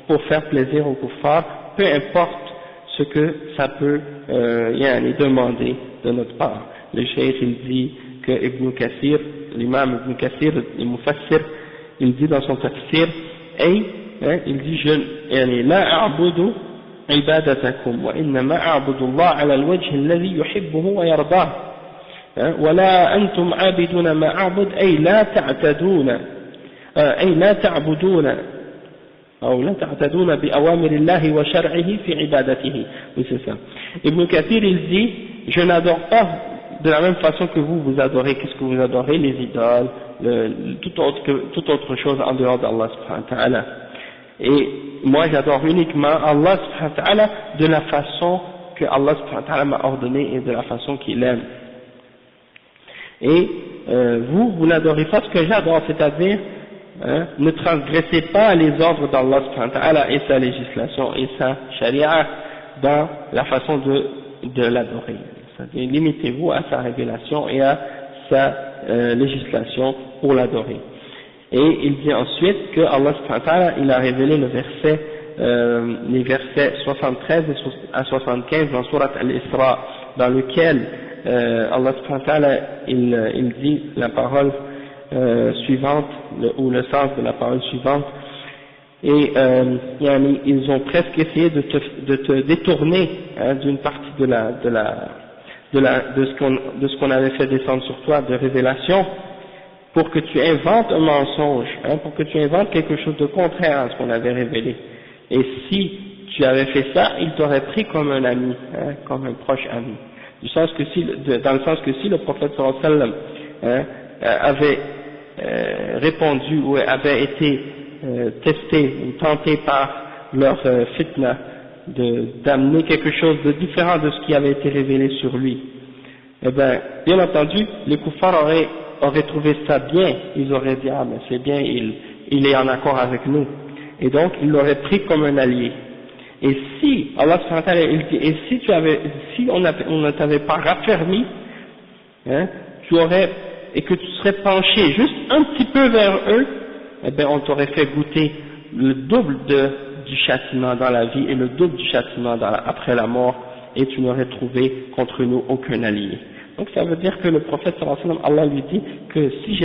pour faire plaisir aux kuffars, peu importe ce que ça peut demander de notre part. Le cheikh il dit que Ibn Kathir, l'imam Ibn Kathir, le mufassir, il dit dans son tafsir, il dit je la a'budu ibadatakum wa innama a'budu Allah ala al-wajh alladhi yuhibbuhu wa yardah wa la antum 'abiduna ma a'bud ay la ta'taduna ay la ta'buduna أو لا تعتدون بأوامر الله وشرعه في عبادته. Oui, c'est ça. Ibn Kathir il dit je n'adore pas de la même façon que vous adorez. Qu'est-ce que vous adorez? Les idoles, toute autre chose en dehors d'Allah subhanahu wa ta'ala. Et moi j'adore uniquement Allah subhanahu wa ta'ala de la façon que Allah subhanahu wa ta'ala m'a ordonné et de la façon qu'il aime. Et vous n'adorez pas ce que j'adore, c'est-à-dire ne transgressez pas les ordres d'Allah subhanahu wa ta'ala et sa législation et sa charia dans la façon de l'adorer. C'est-à-dire limitez-vous à sa révélation et à sa législation pour l'adorer. Et il dit ensuite que Allah subhanahu wa ta'ala il a révélé les versets 73 à 75 dans Surat Al-Isra, dans lequel Allah subhanahu wa ta'ala il dit la parole suivante, ou le sens de la parole suivante, et ils ont presque essayé de te détourner d'une partie de ce qu'on avait fait descendre sur toi de révélation, pour que tu inventes un mensonge, pour que tu inventes quelque chose de contraire à ce qu'on avait révélé. Et si tu avais fait ça, il t'aurait pris comme un ami, comme un proche ami. Dans le sens que si le prophète sallallahu alayhi wa sallam avait répondu ou avait été testé ou tenté par leur fitna d'amener quelque chose de différent de ce qui avait été révélé sur lui, eh bien entendu les kuffars auraient trouvé ça bien, ils auraient dit ah mais c'est bien, il est en accord avec nous, et donc ils l'auraient pris comme un allié. Et si Allah subhanahu wa ta'ala il dit, et si on ne t'avait pas raffermi, tu aurais, et que tu serais penché juste un petit peu vers eux, eh bien on t'aurait fait goûter le double du châtiment dans la vie et le double du châtiment après la mort, et tu n'aurais trouvé contre nous aucun allié. Donc ça veut dire que le prophète sallallahu alayhi wa sallam, Allah lui dit que si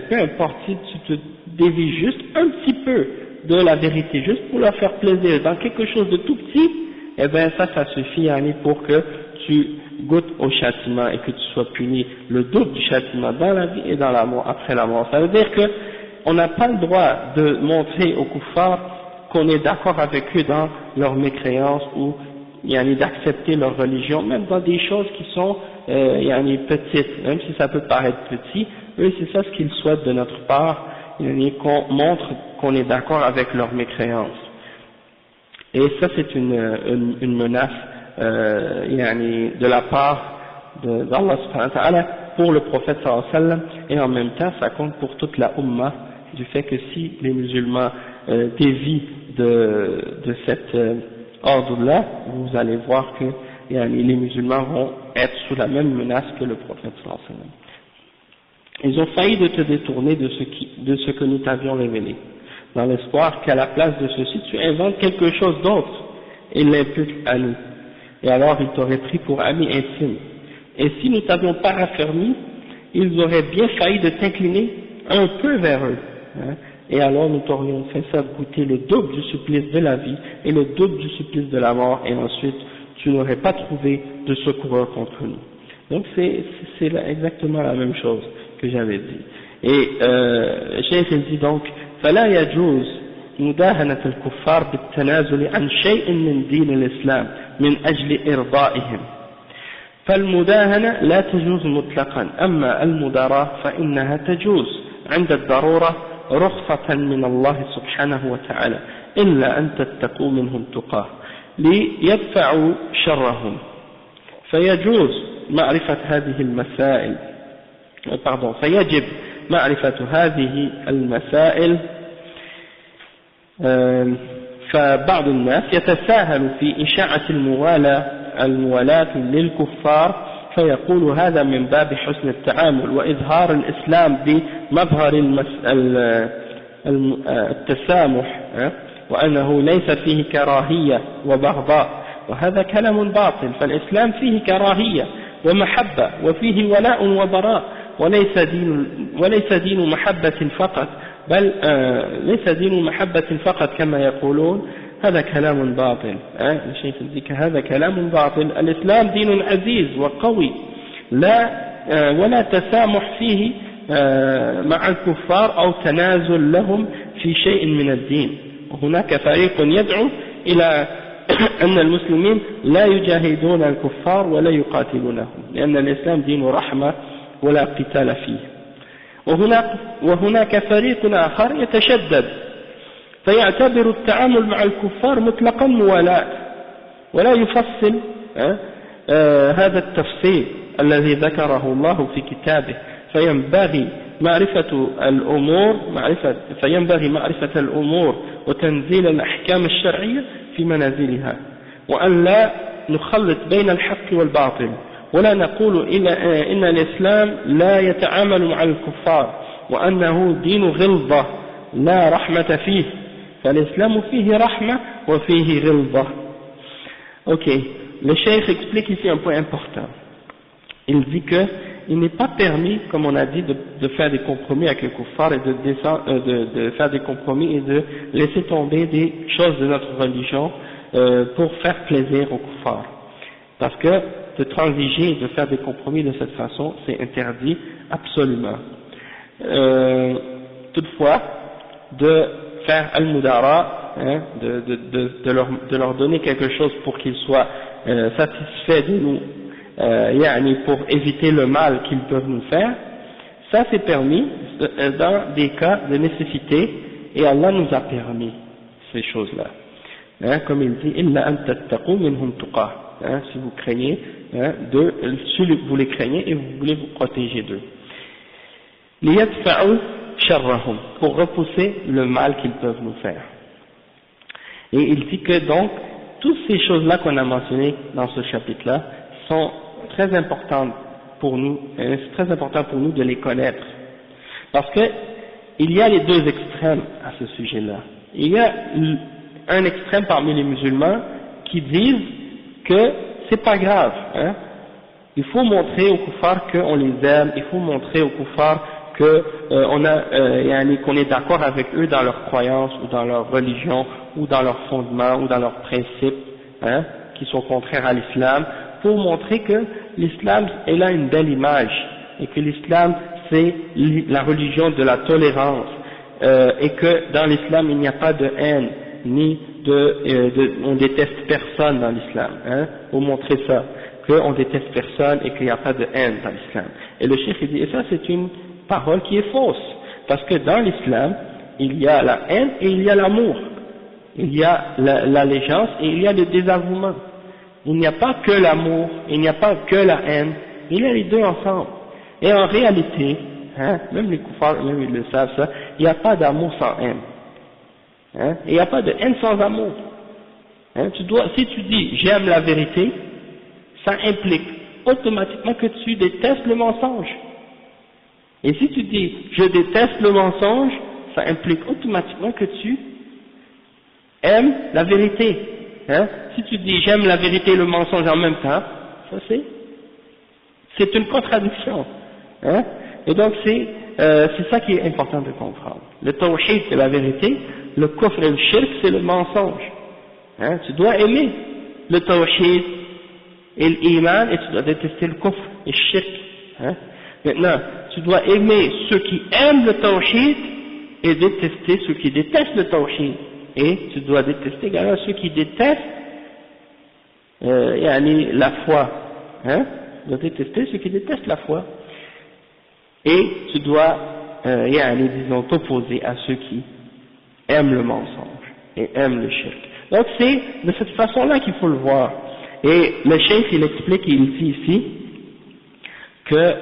peu importe si tu te dévies juste un petit peu de la vérité, juste pour leur faire plaisir dans quelque chose de tout petit, eh bien ça suffit pour que tu goûtes au châtiment et que tu sois puni le double du châtiment dans la vie et dans la mort, après la mort. Ça veut dire que on n'a pas le droit de montrer aux kuffars qu'on est d'accord avec eux dans leur mécréance ou d'accepter leur religion, même dans des choses qui sont petites, même si ça peut paraître petit, eux c'est ça ce qu'ils souhaitent de notre part, qu'on montre qu'on est d'accord avec leur mécréance. Et ça c'est une menace de la part d'Allah subhanahu wa ta'ala pour le prophète sallallahu alayhi wa sallam, et en même temps ça compte pour toute la Ummah, du fait que si les musulmans dévient de cet ordre-là, vous allez voir que les musulmans vont être sous la même menace que le prophète sallallahu alayhi wa sallam. Ils ont failli de te détourner de ce que nous t'avions révélé, dans l'espoir qu'à la place de ceci, tu inventes quelque chose d'autre et l'imputes à nous. Et alors ils t'auraient pris pour amis intimes. Et si nous t'avions pas raffermi, ils auraient bien failli de t'incliner un peu vers eux. Et alors nous t'aurions fait ça goûter le double du supplice de la vie et le double du supplice de la mort, et ensuite tu n'aurais pas trouvé de secoureur contre nous. Donc c'est exactement la même chose que j'avais dit. Et Cheikh dit donc فلا يجوز مداهنة الكفار بالتنازل عن شيء من دين الإسلام من أجل إرضائهم، فالمداهنة لا تجوز مطلقا، أما المداراة فإنها تجوز عند الضرورة رخصة من الله سبحانه وتعالى، إلا أن تتقوا منهم تقاه ليدفعوا شرهم. فيجوز معرفة هذه المسائل فيجب معرفة هذه المسائل. فبعض الناس يتساهل في إشاعة الموالاة للكفار، فيقول هذا من باب حسن التعامل وإظهار الإسلام بمظهر التسامح، وأنه ليس فيه كراهية وبغضاء، وهذا كلام باطل. فالإسلام فيه كراهية ومحبة وفيه ولاء وبراء، وليس دين محبة فقط، بل ليس دين محبة فقط كما يقولون. هذا كلام باطل. الشيخ الذكر هذا كلام باطل. الإسلام دين عزيز وقوي، ولا تسامح فيه مع الكفار أو تنازل لهم في شيء من الدين. وهناك فريق يدعو إلى أن المسلمين لا يجاهدون الكفار ولا يقاتلونهم، لأن الإسلام دين رحمة ولا قتال فيه. وهناك فريق آخر يتشدد فيعتبر التعامل مع الكفار مطلقا موالاة، ولا يفصل هذا التفصيل الذي ذكره الله في كتابه. فينبغي معرفة الأمور وتنزيل الأحكام الشرعية في منازلها، وأن لا نخلط بين الحق والباطل، ولا نقول إن الإسلام لا يتعامل مع الكفار وأنه دين غلظة لا رحمة فيه، فالإسلام فيه رحمة وفيه غلظة. Ok, le cheikh explique ici un point important. Il dit que il n'est pas permis, comme on a dit, de faire des compromis avec les kuffars et de faire des compromis et de laisser tomber des choses de notre religion pour faire plaisir aux kuffars. Parce que de transiger et de faire des compromis de cette façon, c'est interdit absolument. Toutefois, de faire al-mudara, de leur donner quelque chose pour qu'ils soient satisfaits de nous, pour éviter le mal qu'ils peuvent nous faire, ça c'est permis dans des cas de nécessité, et Allah nous a permis ces choses-là. Comme il dit, illa an tattaqu minhum tuqah. Si vous craignez d'eux, si vous les craignez et vous voulez vous protéger d'eux. Liyadfa'u sharrahum, pour repousser le mal qu'ils peuvent nous faire. Et il dit que donc, toutes ces choses-là qu'on a mentionnées dans ce chapitre-là sont très importantes pour nous, c'est très important pour nous de les connaître. Parce que il y a les deux extrêmes à ce sujet-là. Il y a un extrême parmi les musulmans qui disent que c'est pas grave, il faut montrer aux kuffars qu'on les aime, il faut montrer aux kuffars qu'on est d'accord avec eux dans leurs croyances ou dans leur religion ou dans leurs fondements ou dans leurs principes qui sont contraires à l'islam, pour montrer que l'islam est là une belle image et que l'islam c'est la religion de la tolérance et que dans l'islam il n'y a pas de haine ni on déteste personne dans l'islam, pour montrer ça, qu'on déteste personne et qu'il n'y a pas de haine dans l'islam. Et le cheikh dit, et ça c'est une parole qui est fausse, parce que dans l'islam, il y a la haine et il y a l'amour, il y a l'allégeance et il y a le désavouement. Il n'y a pas que l'amour, il n'y a pas que la haine, il y a les deux ensemble. Et en réalité, même les kuffars, même ils le savent ça, il n'y a pas d'amour sans haine. Hein, et il n'y a pas de haine sans amour. Hein, si tu dis j'aime la vérité, ça implique automatiquement que tu détestes le mensonge. Et si tu dis je déteste le mensonge, ça implique automatiquement que tu aimes la vérité. Hein, si tu dis j'aime la vérité et le mensonge en même temps, ça c'est une contradiction. Hein, et donc c'est ça qui est important de comprendre. Le tawhid c'est la vérité, le kufr et le shirk c'est le mensonge. Hein, tu dois aimer le tawhid et l'iman et tu dois détester le kufr et le shirk. Hein. Maintenant, tu dois aimer ceux qui aiment le tawhid et détester ceux qui détestent le tawhid. Et tu dois détester également ceux qui détestent la foi. Hein, tu dois détester ceux qui détestent la foi. Et tu dois disons t'opposer à ceux qui aiment le mensonge et aiment le shirk. Donc c'est de cette façon-là qu'il faut le voir. Et le cheikh il explique, il dit ici que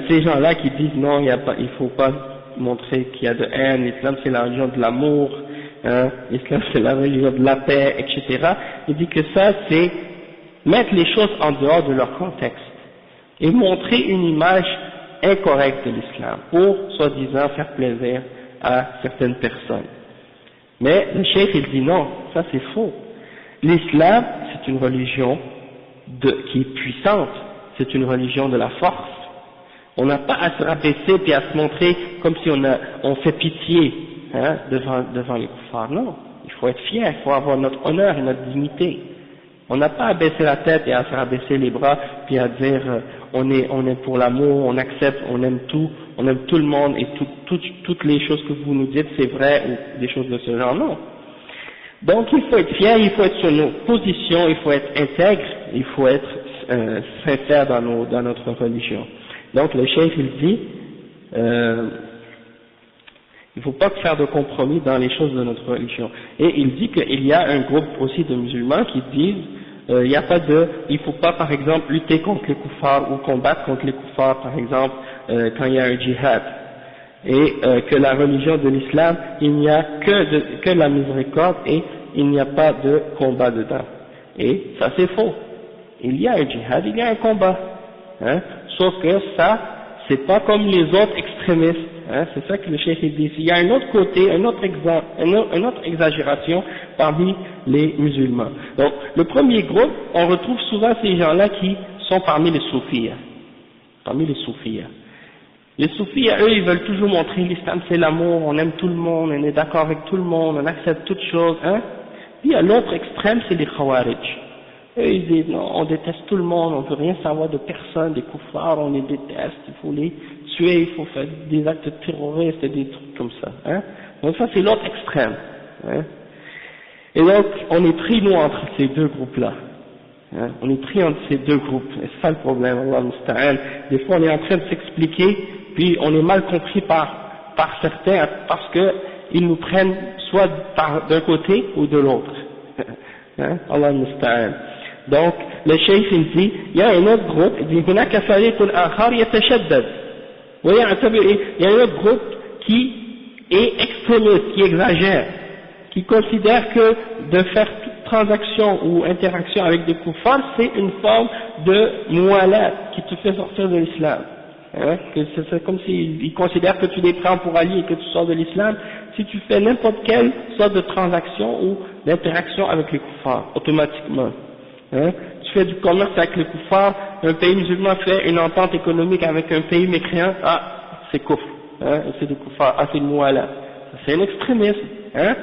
ces gens-là qui disent non, il faut pas montrer qu'il y a de haine, l'islam c'est la religion de l'amour, hein, l'islam c'est la religion de la paix, etc. Il dit que ça c'est mettre les choses en dehors de leur contexte et montrer une image incorrecte de l'islam pour soi-disant faire plaisir à certaines personnes. Mais le cheikh il dit non, ça c'est faux. L'islam c'est une religion qui est puissante, c'est une religion de la force. On n'a pas à se rabaisser puis à se montrer comme si on fait pitié hein, devant les kuffars. Non, il faut être fier, il faut avoir notre honneur et notre dignité. On n'a pas à baisser la tête et à se rabaisser les bras puis à dire on est pour l'amour, on accepte, on aime tout le monde et toutes les choses que vous nous dites c'est vrai ou des choses de ce genre. Non. Donc il faut être fier, il faut être sur nos positions, il faut être intègre, il faut être sincère dans notre religion. Donc le cheikh il dit il ne faut pas faire de compromis dans les choses de notre religion. Et il dit qu'il y a un groupe aussi de musulmans qui disent il faut pas par exemple lutter contre les kuffars ou combattre contre les kuffars par exemple quand il y a un djihad. Et que la religion de l'islam, il n'y a que la miséricorde et il n'y a pas de combat dedans. Et ça c'est faux. Il y a un djihad, il y a un combat. Hein, sauf que ça, c'est pas comme les autres extrémistes. Hein, c'est ça que le cheikh dit. Il y a un autre côté, une autre exagération parmi les musulmans. Donc, le premier groupe, on retrouve souvent ces gens-là qui sont parmi les soufis. Les soufis, eux, ils veulent toujours montrer l'islam c'est l'amour, on aime tout le monde, on est d'accord avec tout le monde, on accepte toutes choses. Hein. Puis à l'autre extrême, c'est les khawarij. Eux, ils disent non, on déteste tout le monde, on veut rien savoir de personne, des kuffars, on les déteste, il faut les tuer, il faut faire des actes terroristes et des trucs comme ça. Hein. Donc ça, c'est l'autre extrême. Hein. Et donc, on est pris, nous, entre ces deux groupes-là. Hein. On est pris entre ces deux groupes. Et c'est ça le problème, Allah musta'an. Des fois, on est en train de s'expliquer, puis on est mal compris par certains, parce que ils nous prennent soit d'un côté ou de l'autre. Hein. Allah musta'an. Donc, le cheikh il dit, il y a un autre groupe, il dit, هناك فريق آخر يتشدد ويعتبر, il y a un autre groupe qui est extrémiste, qui exagère, qui considère que de faire toute transaction ou interaction avec des kuffars, c'est une forme de mualat qui te fait sortir de l'islam. Hein, que c'est comme s'ils considèrent que tu les prends pour alliés et que tu sors de l'islam si tu fais n'importe quelle sorte de transaction ou d'interaction avec les kuffars, automatiquement. Hein, tu fais du commerce avec les kuffars, un pays musulman fait une entente économique avec un pays mécréant, c'est kufr, hein, c'est des kuffars, c'est le mu'ala, c'est un extrémisme. Hein.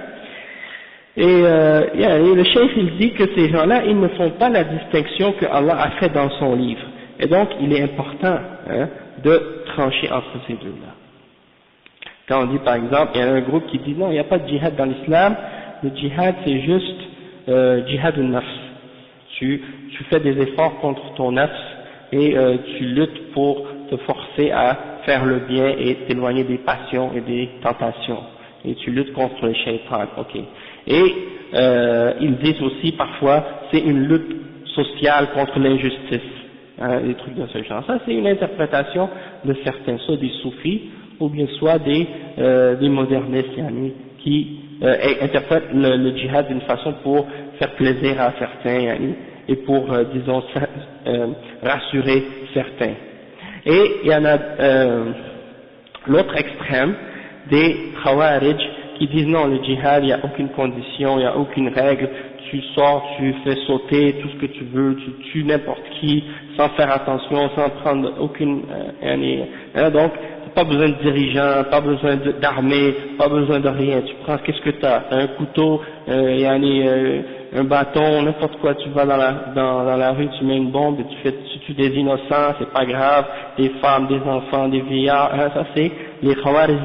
Et le cheikh il dit que ces gens-là, ils ne font pas la distinction que Allah a fait dans son livre. Et donc, il est important de trancher entre ces deux-là. Quand on dit par exemple, il y a un groupe qui dit non, il n'y a pas de djihad dans l'islam, le djihad c'est juste djihad al-nafs. Tu fais des efforts contre ton nafs et tu luttes pour te forcer à faire le bien et t'éloigner des passions et des tentations. Et tu luttes contre le shaitan, ok. Et ils disent aussi parfois c'est une lutte sociale contre l'injustice, hein, des trucs de ce genre. Ça c'est une interprétation de certains, soit des soufis ou bien soit des modernistes qui interprètent le djihad d'une façon pour faire plaisir à certains yani, et pour, disons, rassurer certains. Et il y en a l'autre extrême des Khawarij qui disent non, le djihad, il n'y a aucune condition, il n'y a aucune règle, tu sors, tu fais sauter tout ce que tu veux, tu tues n'importe qui, sans faire attention, sans prendre aucune... donc, pas besoin de dirigeants, pas besoin d'armée, pas besoin de rien, tu prends qu'est-ce que tu as, un couteau, un bâton, n'importe quoi, tu vas dans la rue, tu mets une bombe et tu tues des innocents, c'est pas grave, des femmes, des enfants, des vieillards, ça c'est les Khawarij,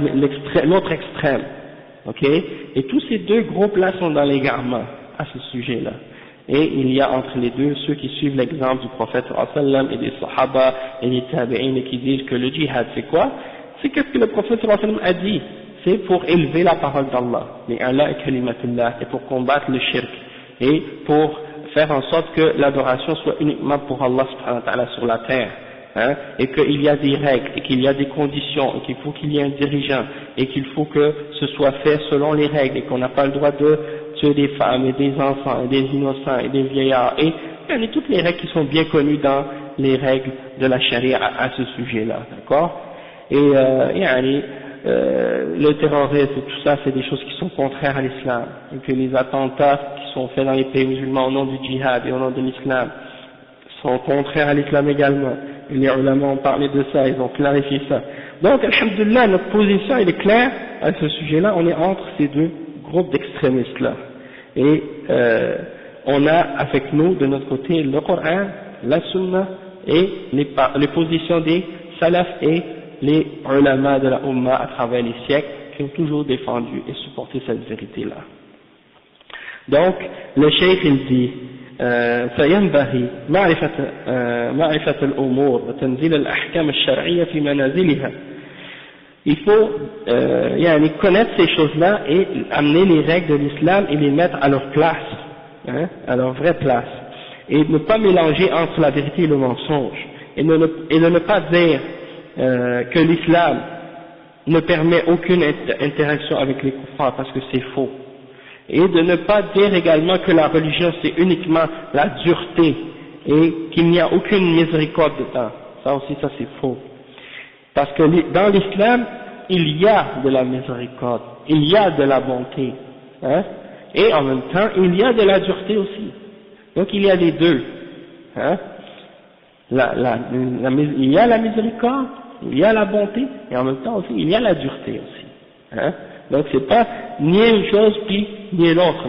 l'autre extrême, ok? Et tous ces deux groupes-là sont dans l'égarement à ce sujet-là. Et il y a entre les deux ceux qui suivent l'exemple du prophète sallam et des sahaba et des tabi'in et qui disent que le djihad c'est quoi? C'est qu'est-ce que le prophète sallam a dit? C'est pour élever la parole d'Allah, mais Allah et kalimatullah, et pour combattre le shirk, et pour faire en sorte que l'adoration soit uniquement pour Allah subhanahu wa ta'ala sur la terre, hein, et qu'il y a des règles, et qu'il y a des conditions, et qu'il faut qu'il y ait un dirigeant, et qu'il faut que ce soit fait selon les règles, et qu'on n'a pas le droit de tuer des femmes, et des enfants, et des innocents, et des vieillards, et il y a toutes les règles qui sont bien connues dans les règles de la charia à ce sujet-là, d'accord? Et le terrorisme et tout ça, c'est des choses qui sont contraires à l'islam, et que les attentats qui sont faits dans les pays musulmans au nom du djihad et au nom de l'islam sont contraires à l'islam également. Et les ulama ont parlé de ça, ils ont clarifié ça. Donc, alhamdoulilah, notre position elle est claire à ce sujet-là, on est entre ces deux groupes d'extrémistes-là. Et on a avec nous, de notre côté, le Coran, la Sunna et les positions des salafs et les ulama de la Ummah à travers les siècles qui ont toujours défendu et supporté cette vérité-là. Donc, le cheikh il dit فينبغي معرفة الأمور وتنزيل الأحكام الشرعية في منازلها. Il faut connaître ces choses-là et amener les règles de l'islam et les mettre à leur place, hein, à leur vraie place, et ne pas mélanger entre la vérité et le mensonge, et de ne pas dire que l'islam ne permet aucune interaction avec les kuffars parce que c'est faux, et de ne pas dire également que la religion c'est uniquement la dureté et qu'il n'y a aucune miséricorde dedans. Ça aussi, ça c'est faux, parce que dans l'islam il y a de la miséricorde, il y a de la bonté, hein, et en même temps il y a de la dureté aussi. Donc il y a les deux, hein. Il y a la miséricorde, il y a la bonté, et en même temps aussi il y a la dureté aussi, hein. Donc c'est pas ni une chose puis ni l'autre,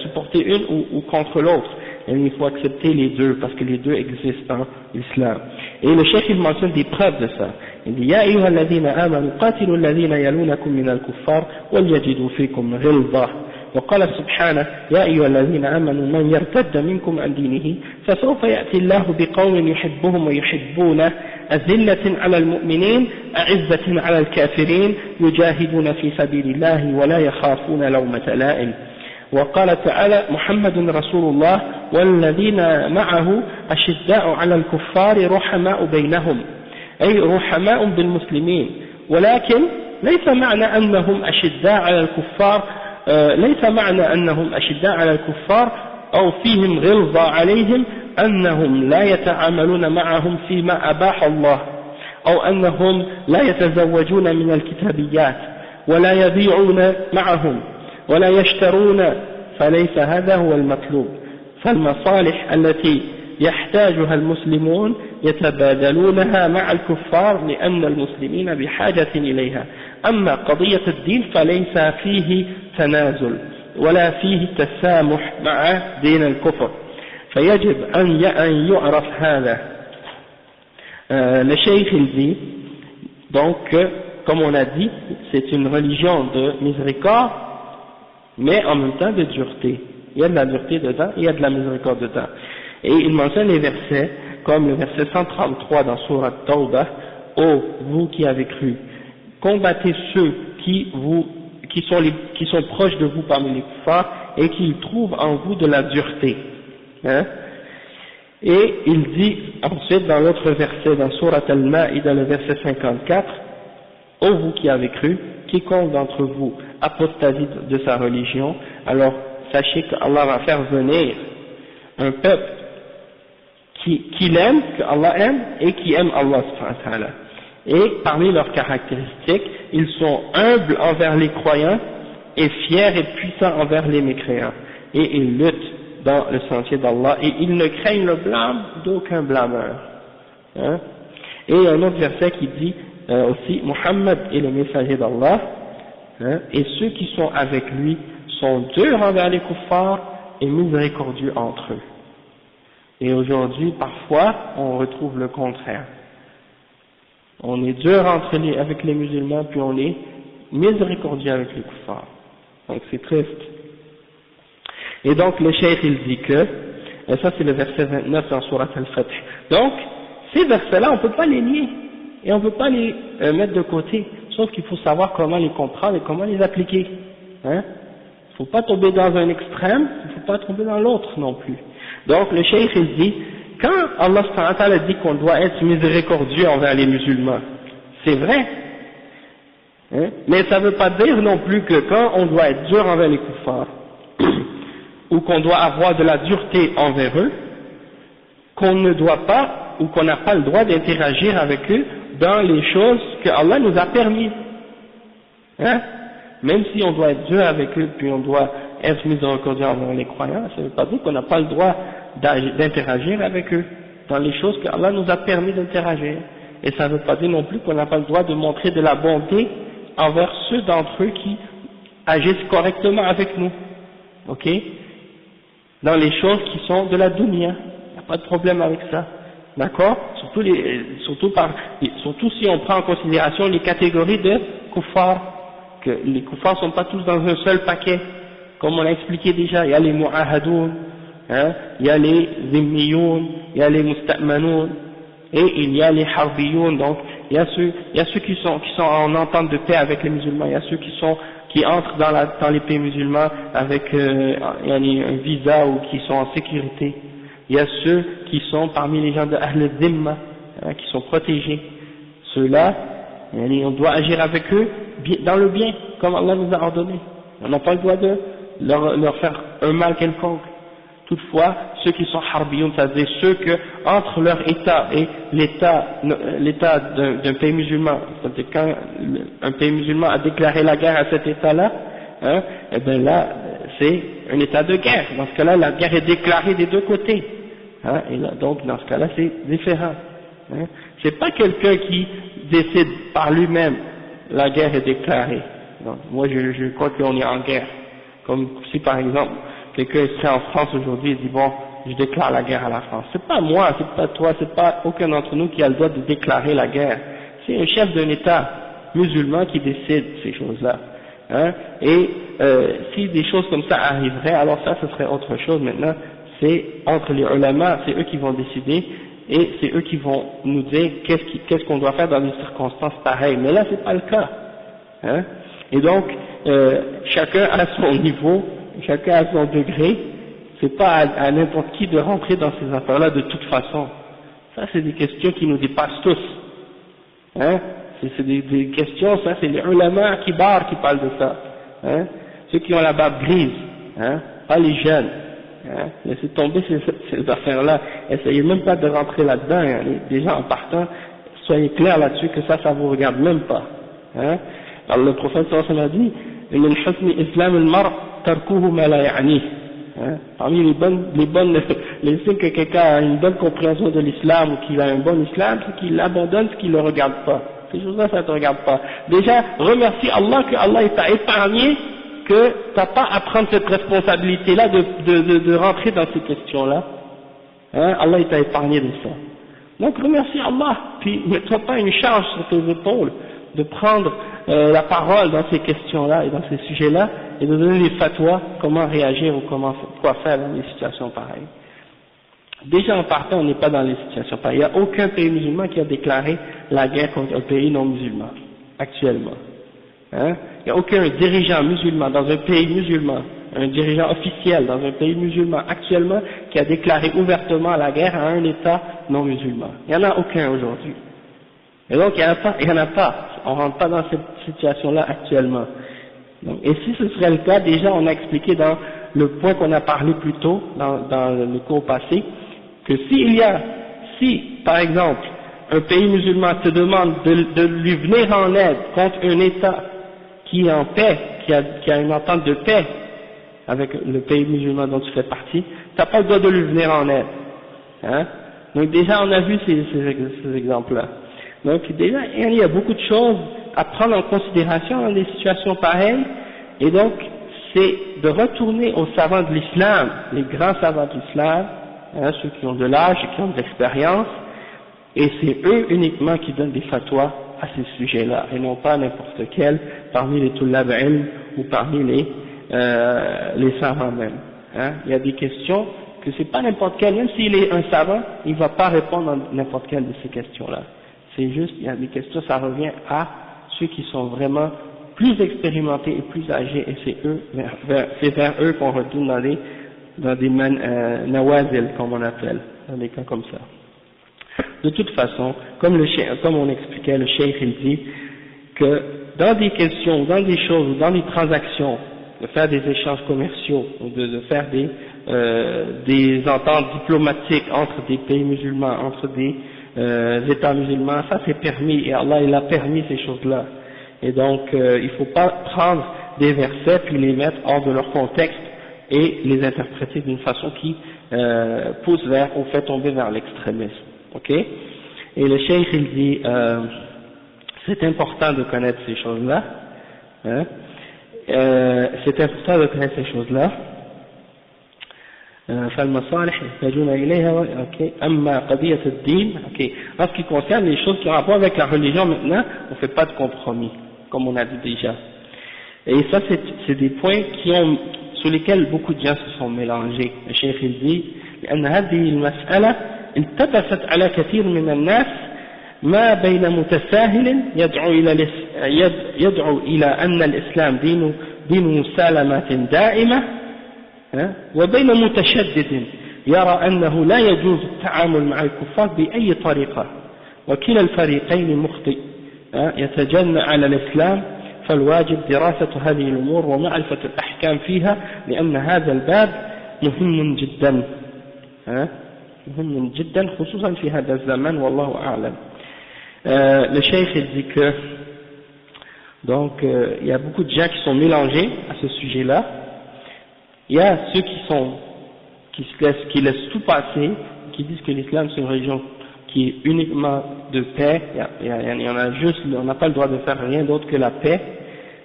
supporter une ou contre l'autre. Et il faut accepter les deux parce que les deux existent en islam. Et le chef il mentionne des preuves de ça. Il dit يا أيها الذين آمنوا قاتلوا الذين يلونكم من الكفار وليجدوا فيكم غلظة. وقال سبحانه يا أيها الذين آمنوا من يرتد منكم عن دينه فسوف يأتي الله بقوم يحبهم ويحبونه أذلة على المؤمنين أعزة على الكافرين يجاهدون في سبيل الله ولا يخافون لومة لائم. وقال تعالى محمد رسول الله والذين معه أشداء على الكفار رحماء بينهم أي رحماء بالمسلمين ولكن ليس معنى أنهم أشداء على الكفار أو فيهم غلظة عليهم أنهم لا يتعاملون معهم فيما أباح الله أو أنهم لا يتزوجون من الكتابيات ولا يبيعون معهم ولا يشترون، فليس هذا هو المطلوب. فالمصالح التي يحتاجها المسلمون يتبادلونها مع الكفار لأن المسلمين بحاجة إليها. أما قضية الدين فليس فيه تنازل ولا فيه تسامح مع دين الكفر، فيجب أن يعرف هذا. Le cheikh il dit donc comme on a dit c'est une religion de miséricorde mais en même temps de dureté. Il y a de la dureté dedans, il y a de la miséricorde dedans. Et il mentionne les versets, comme le verset 133 dans Sourate Tawbah, ô vous qui avez cru, combattez ceux qui sont proches de vous parmi les kuffars et qui trouvent en vous de la dureté. Hein? Et il dit ensuite dans l'autre verset, dans Sourate Al-Ma'ida, le verset 54, ô vous qui avez cru, quiconque d'entre vous apostasie de sa religion, alors sachez qu'Allah va faire venir un peuple qui l'aime, que Allah aime, et qui aime Allah subhanahu wa ta'ala. Et parmi leurs caractéristiques, ils sont humbles envers les croyants et fiers et puissants envers les mécréants. Et ils luttent dans le sentier d'Allah et ils ne craignent le blâme d'aucun blâmeur. Hein? Et un autre verset qui dit aussi, Muhammad est le messager d'Allah, hein, et ceux qui sont avec lui sont durs envers les kuffars et miséricordieux entre eux. Et aujourd'hui, parfois, on retrouve le contraire. On est dur avec les musulmans, puis on est miséricordieux avec les kuffars. Donc c'est triste. Et donc le cheikh il dit que, et ça c'est le verset 29 dans Surat Al-Fath. Donc, ces versets-là, on ne peut pas les nier, et on ne peut pas les mettre de côté, sauf qu'il faut savoir comment les comprendre et comment les appliquer. Hein? Il ne faut pas tomber dans un extrême, il ne faut pas tomber dans l'autre non plus. Donc le cheikh il dit, quand Allah subhanahu wa ta'ala dit qu'on doit être miséricordieux envers les musulmans, c'est vrai, hein? Mais ça ne veut pas dire non plus que quand on doit être dur envers les kuffars, ou qu'on doit avoir de la dureté envers eux, qu'on ne doit pas, ou qu'on n'a pas le droit d'interagir avec eux dans les choses que Allah nous a permis. Hein? Même si on doit être dur avec eux, puis on doit être miséricordieux envers les croyants, ça ne veut pas dire qu'on n'a pas le droit d'interagir avec eux dans les choses que Allah nous a permis d'interagir. Et ça ne veut pas dire non plus qu'on n'a pas le droit de montrer de la bonté envers ceux d'entre eux qui agissent correctement avec nous. Ok? Dans les choses qui sont de la dunya. Il n'y a pas de problème avec ça. D'accord? Surtout si on prend en considération les catégories de kuffars. Que les kuffars ne sont pas tous dans un seul paquet. Comme on l'a expliqué déjà, il y a les mu'ahadoun, hein, il y a les zimmiyoun, il y a les musta'manoun, et il y a les harbiyoun. Donc, il y a ceux qui sont en entente de paix avec les musulmans, il y a ceux qui entrent dans les pays musulmans avec un visa ou qui sont en sécurité. Il y a ceux qui sont parmi les gens de Ahl Zimma, hein, qui sont protégés. Ceux-là, on doit agir avec eux dans le bien, comme Allah nous a ordonné. On n'a pas le droit de leur faire un mal quelconque. Toutefois, ceux qui sont harbiyoun, c'est-à-dire ceux que, entre leur État et l'État d'un pays musulman, c'est-à-dire quand un pays musulman a déclaré la guerre à cet État-là, hein, et bien là, c'est un État de guerre. Dans ce cas-là, la guerre est déclarée des deux côtés. Hein, et là, donc, dans ce cas-là, c'est différent. Hein. C'est pas quelqu'un qui décide par lui-même, la guerre est déclarée. Donc, moi, je crois qu'on est en guerre. Comme si, par exemple, quelqu'un serait en France aujourd'hui et dit, bon, je déclare la guerre à la France. C'est pas moi, c'est pas toi, c'est pas aucun d'entre nous qui a le droit de déclarer la guerre. C'est un chef d'un État musulman qui décide ces choses-là. Hein? Et si des choses comme ça arriveraient, alors ça, ce serait autre chose. Maintenant, c'est entre les ulama, c'est eux qui vont décider et c'est eux qui vont nous dire qu'est-ce qu'on doit faire dans des circonstances pareilles. Mais là, c'est pas le cas. Hein? Et donc, chacun à son niveau, chacun à son degré, c'est pas à n'importe qui de rentrer dans ces affaires-là de toute façon. Ça, c'est des questions qui nous dépassent tous. Hein? C'est des questions, ça, c'est les ulama kibar qui parlent de ça. Hein? Ceux qui ont la barbe grise, hein? Pas les jeunes. Hein? Laissez tomber ces affaires-là. Essayez même pas de rentrer là-dedans. Hein? Déjà en partant, soyez clairs là-dessus que ça vous regarde même pas. Hein? Alors le prophète sallallahu alayhi wa sallam a dit, min husni islam al-mar tarkuhu ma la ya'ni. Parmi les signes que quelqu'un a une bonne compréhension de l'islam ou qu'il a un bon islam, c'est qu'il abandonne ce qui ne le regarde pas. Ces choses-là, ça ne te regarde pas. Déjà, remercie Allah que Allah t'a épargné, que tu n'as pas à prendre cette responsabilité-là de rentrer dans ces questions-là. Hein? Allah t'a épargné de ça. Donc remercie Allah, puis ne mets-toi pas une charge sur tes épaules de prendre la parole dans ces questions-là et dans ces sujets-là et de donner des fatwas, comment réagir ou quoi faire dans des situations pareilles. Déjà en partant, on n'est pas dans les situations pareilles. Il n'y a aucun pays musulman qui a déclaré la guerre contre un pays non musulman, actuellement. Hein? Il n'y a aucun dirigeant musulman dans un pays musulman, un dirigeant officiel dans un pays musulman actuellement qui a déclaré ouvertement la guerre à un État non musulman. Il n'y en a aucun aujourd'hui. Et donc il y en a pas, on rentre pas dans cette situation-là actuellement. Donc, et si ce serait le cas, déjà on a expliqué dans le point qu'on a parlé plus tôt, dans le cours passé, que si par exemple un pays musulman te demande de lui venir en aide contre un État qui est en paix, qui a une entente de paix avec le pays musulman dont tu fais partie, tu n'as pas le droit de lui venir en aide. Hein? Donc déjà on a vu ces exemples-là. Donc déjà il y a beaucoup de choses à prendre en considération dans des situations pareilles, et donc c'est de retourner aux savants de l'islam, les grands savants de l'islam, hein, ceux qui ont de l'âge et qui ont de l'expérience, et c'est eux uniquement qui donnent des fatwas à ces sujets-là, et non pas n'importe quel parmi les tullab ilm ou parmi les savants même. Hein. Il y a des questions que c'est pas n'importe quel, même s'il est un savant, il va pas répondre à n'importe quelle de ces questions-là. C'est juste, il y a des questions, ça revient à ceux qui sont vraiment plus expérimentés et plus âgés, et c'est vers eux qu'on retourne dans des nawazil, comme on appelle, dans des cas comme ça. De toute façon, comme on expliquait, le cheikh il dit que dans des questions, dans des choses, dans des transactions, de faire des échanges commerciaux, ou de faire des ententes diplomatiques entre des pays musulmans, entre des États musulmans, ça c'est permis, et Allah il a permis ces choses-là. Et donc il ne faut pas prendre des versets puis les mettre hors de leur contexte et les interpréter d'une façon qui pousse ou fait tomber vers l'extrémisme. Ok? Et le cheikh il dit c'est important de connaître ces choses-là, hein? C'est important de connaître ces choses-là. فالمصالح يحتاجون إليها. أما قضية الدين, en ce qui concerne les choses qui ont rapport avec la religion maintenant, on ne fait pas de compromis, comme on a dit déjà. Et ça c'est des points sur lesquels beaucoup de gens se sont mélangés. Le cheikh il dit لأن هذه المسألة التبست على كثير من الناس ما بين متساهل يدعو إلى أن الإسلام دين مسالمة دائمة وبين متشدد يرى أنه لا يجوز التعامل مع الكفار بأي طريقة وكلا الفريقين مخطئ يتجنى على الإسلام فالواجب دراسة هذه الأمور ومعرفة الأحكام فيها لأن هذا الباب مهم جدا مهم جدا خصوصا في هذا الزمان والله أعلم. Le cheikh il dit que donc il y a beaucoup de gens qui sont mélangés à ce sujet-là. Il y a ceux qui laissent tout passer, qui disent que l'islam c'est une religion qui est uniquement de paix. Il y en a juste, on n'a pas le droit de faire rien d'autre que la paix,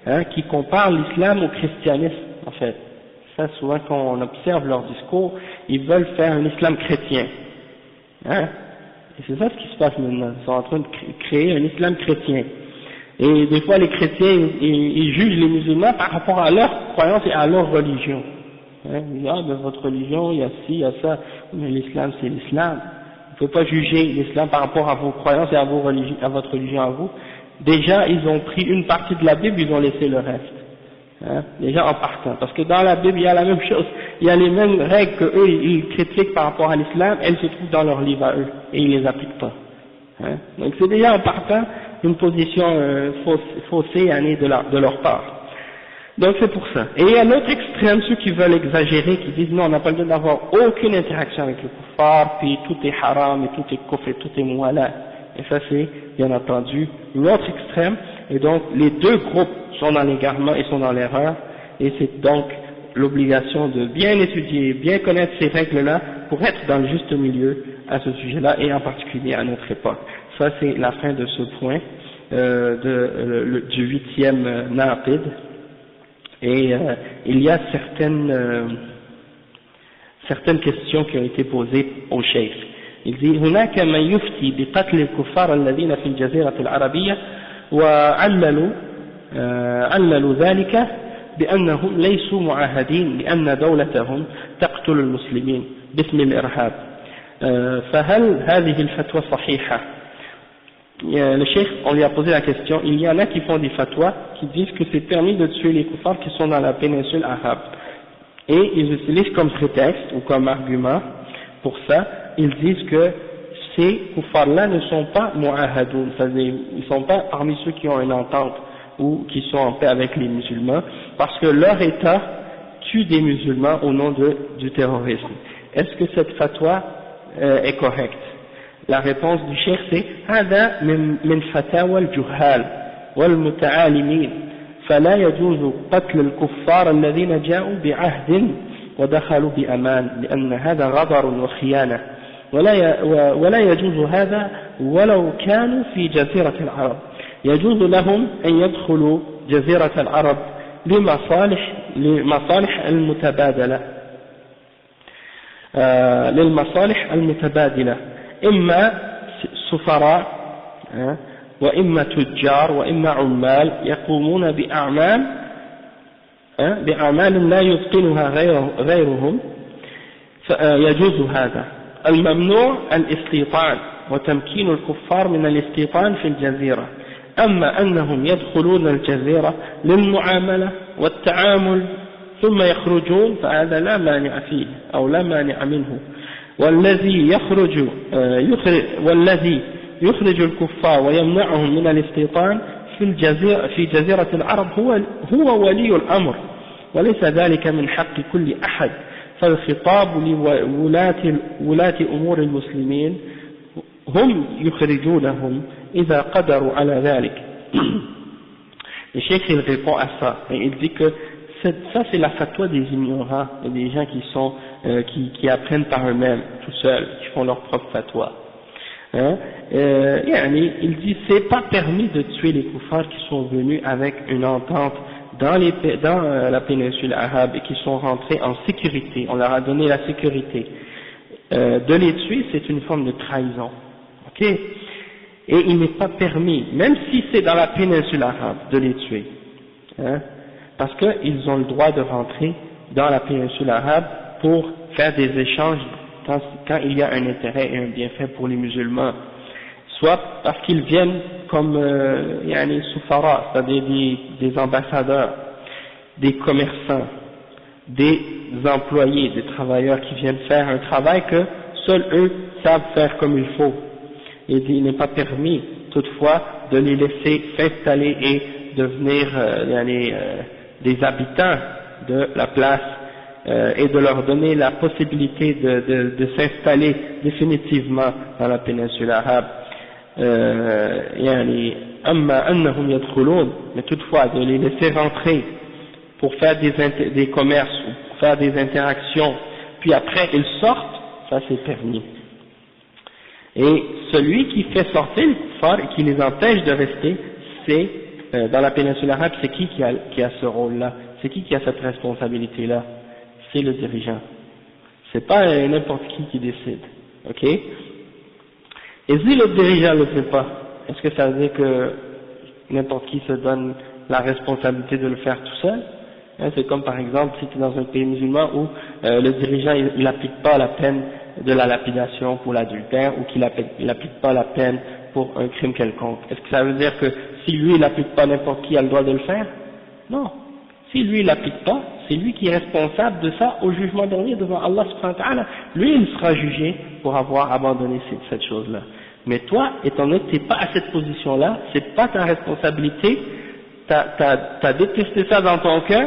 hein, qui comparent l'islam au christianisme en fait. Ça souvent quand on observe leur discours, ils veulent faire un islam chrétien, hein. Et c'est ça ce qui se passe maintenant, ils sont en train de créer un islam chrétien. Et des fois les chrétiens, ils jugent les musulmans par rapport à leur croyance et à leur religion. Hein, ils disent, dans votre religion, il y a ci, il y a ça, mais l'islam c'est l'islam. Vous ne pouvez pas juger l'islam par rapport à vos croyances et à votre religion à vous. Déjà, ils ont pris une partie de la Bible, ils ont laissé le reste. Hein, déjà en partant. Parce que dans la Bible, il y a la même chose, il y a les mêmes règles que eux, ils critiquent par rapport à l'islam, elles se trouvent dans leur livre à eux, et ils les appliquent pas. Hein, donc c'est déjà en partant une position faussée de leur part. Donc c'est pour ça. Et il y a l'autre extrême, ceux qui veulent exagérer, qui disent non, on n'a pas le droit d'avoir aucune interaction avec le kuffar, puis tout est haram, et tout est kufr, et tout est muala. Et ça c'est, bien entendu, l'autre extrême. Et donc les deux groupes sont dans l'égarement et sont dans l'erreur. Et c'est donc l'obligation de bien étudier, bien connaître ces règles-là pour être dans le juste milieu à ce sujet-là, et en particulier à notre époque. Ça c'est la fin de ce point du 8e naqid. Et il y a certaines questions qui ont été posées au cheikh. Il dit هناك من يفتي بقتل الكفار الذين في الجزيرة العربية وعللوا ذلك بأنهم ليسوا معاهدين لأن دولتهم تقتل المسلمين باسم الإرهاب فهل هذه الفتوى صحيحة؟ Le cheikh, on lui a posé la question, il y en a qui font des fatwas qui disent que c'est permis de tuer les kuffars qui sont dans la péninsule arabe. Et ils utilisent comme prétexte ou comme argument pour ça, ils disent que ces kuffars-là ne sont pas mu'ahadoun, c'est-à-dire ils ne sont pas parmi ceux qui ont une entente ou qui sont en paix avec les musulmans, parce que leur État tue des musulmans au nom du terrorisme. Est-ce que cette fatwa est correcte? La réponse du cheikh c'est هذا من فتاوى الجهال والمتعالمين فلا يجوز قتل الكفار الذين جاءوا بعهد ودخلوا بأمان لأن هذا غدر وخيانة ولا يجوز هذا ولو كانوا في جزيرة العرب. يجوز لهم أن يدخلوا جزيرة العرب لمصالح المتبادلة إما سفراء وإما تجار وإما عمال يقومون بأعمال لا يتقنها غيرهم يجوز هذا. الممنوع الاستيطان وتمكين الكفار من الاستيطان في الجزيرة، أما أنهم يدخلون الجزيرة للمعاملة والتعامل ثم يخرجون فهذا لا مانع فيه أو لا مانع منه. والذي يخرج الكفار ويمنعهم من الاستيطان في جزيرة العرب هو ولي الأمر، وليس ذلك من حق كل أحد، فالخطاب لولاة أمور المسلمين هم يخرجونهم إذا قدروا على ذلك. Le cheikh il répond à ça et il dit que ça c'est la fatwa des ignorants et des gens qui apprennent par eux-mêmes tout seuls, qui font leur propre fatwa. Il dit c'est pas permis de tuer les kuffars qui sont venus avec une entente dans la péninsule arabe et qui sont rentrés en sécurité, on leur a donné la sécurité. De les tuer c'est une forme de trahison, ok? Et il n'est pas permis, même si c'est dans la péninsule arabe, de les tuer, parce qu'ils ont le droit de rentrer dans la péninsule arabe pour faire des échanges quand il y a un intérêt et un bienfait pour les musulmans, soit parce qu'ils viennent comme soufara, c'est-à-dire des ambassadeurs, des commerçants, des employés, des travailleurs qui viennent faire un travail que seuls eux savent faire comme il faut. Et il n'est pas permis toutefois de les laisser s'installer et devenir des habitants de la place et de leur donner la possibilité de s'installer définitivement dans la péninsule arabe. Mais toutefois de les laisser rentrer pour faire des commerces ou pour faire des interactions, puis après ils sortent, ça c'est permis. Et celui qui fait sortir les kuffars et qui les empêche de rester, c'est dans la péninsule arabe, c'est qui a ce rôle-là? C'est qui a cette responsabilité-là? C'est le dirigeant. C'est pas n'importe qui décide, ok? Et si le dirigeant ne le fait pas, est-ce que ça veut dire que n'importe qui se donne la responsabilité de le faire tout seul? C'est comme par exemple si tu es dans un pays musulman où le dirigeant il n'applique pas la peine de la lapidation pour l'adultère ou qu'il n'applique pas la peine pour un crime quelconque. Est-ce que ça veut dire que si lui il n'applique pas, n'importe qui a le droit de le faire? Non. Si lui il n'applique pas, c'est lui qui est responsable de ça au jugement dernier devant Allah subhanahu wa ta'ala. Lui il sera jugé pour avoir abandonné cette chose-là. Mais toi, étant donné que tu n'es pas à cette position-là, c'est pas ta responsabilité, t'as détesté ça dans ton cœur,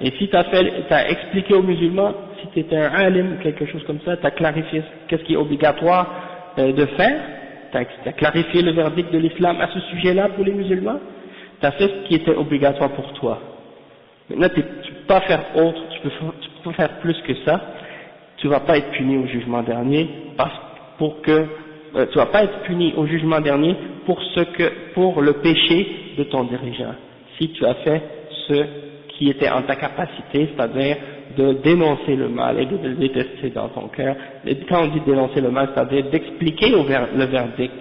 et si t'as expliqué aux musulmans, si tu étais un alim, quelque chose comme ça, t'as clarifié qu'est-ce qui est obligatoire de faire, t'as clarifié le verdict de l'islam à ce sujet-là pour les musulmans, t'as fait ce qui était obligatoire pour toi. Maintenant, tu peux pas faire autre, tu peux faire plus que ça, tu vas pas être puni au jugement dernier, tu vas pas être puni au jugement dernier pour le péché de ton dirigeant. Si tu as fait ce qui était en ta capacité, c'est-à-dire de dénoncer le mal et de le détester dans ton cœur. Et quand on dit dénoncer le mal, c'est-à-dire d'expliquer le verdict.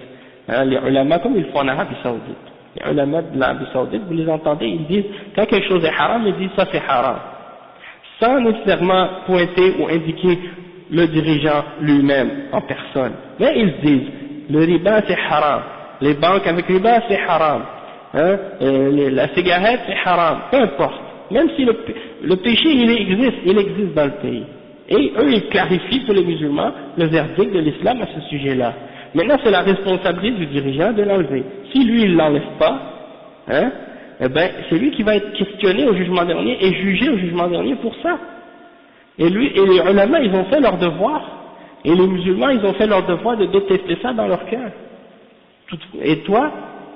Les ulama, comme ils font en Arabie Saoudite. Les ulama de l'Arabie Saoudite, vous les entendez, ils disent, quand quelque chose est haram, ils disent ça c'est haram. Sans nécessairement pointer ou indiquer le dirigeant lui-même en personne. Mais ils disent, le riba c'est haram, les banques avec riba c'est haram, la cigarette c'est haram, peu importe. Même si le péché il existe dans le pays. Et eux, ils clarifient pour les musulmans le verdict de l'islam à ce sujet-là. Maintenant, c'est la responsabilité du dirigeant de l'enlever. Si lui, il l'enlève pas, hein, eh ben, c'est lui qui va être questionné au jugement dernier et jugé au jugement dernier pour ça. Et lui, et les ulama, ils ont fait leur devoir. Et les musulmans, ils ont fait leur devoir de détester ça dans leur cœur. Et toi,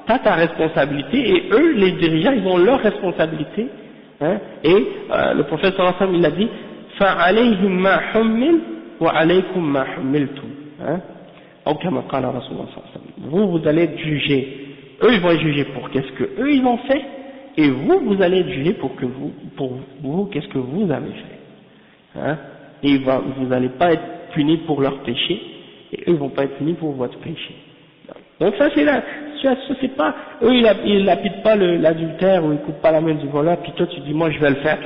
tu as ta responsabilité, et eux, les dirigeants, ils ont leur responsabilité. Hein, et le prophète sallallahu alayhi wa sallam, il a dit, فَعَلَيْهِمْ مَا حُمِّلْ وَعَلَيْكُمْ مَا حُمِّلْتُمْ. Hein, vous allez être jugés. Eux, ils vont être jugés pour qu'est-ce que eux ils ont fait, et vous allez être jugés pour vous qu'est-ce que vous avez fait. Hein, et vous n'allez pas être punis pour leur péché, et eux ils vont pas être punis pour votre péché. Donc ça c'est la situation, c'est pas, eux ils n'appliquent pas l'adultère ou ils coupent pas la main du voleur, puis toi tu dis moi je vais le faire,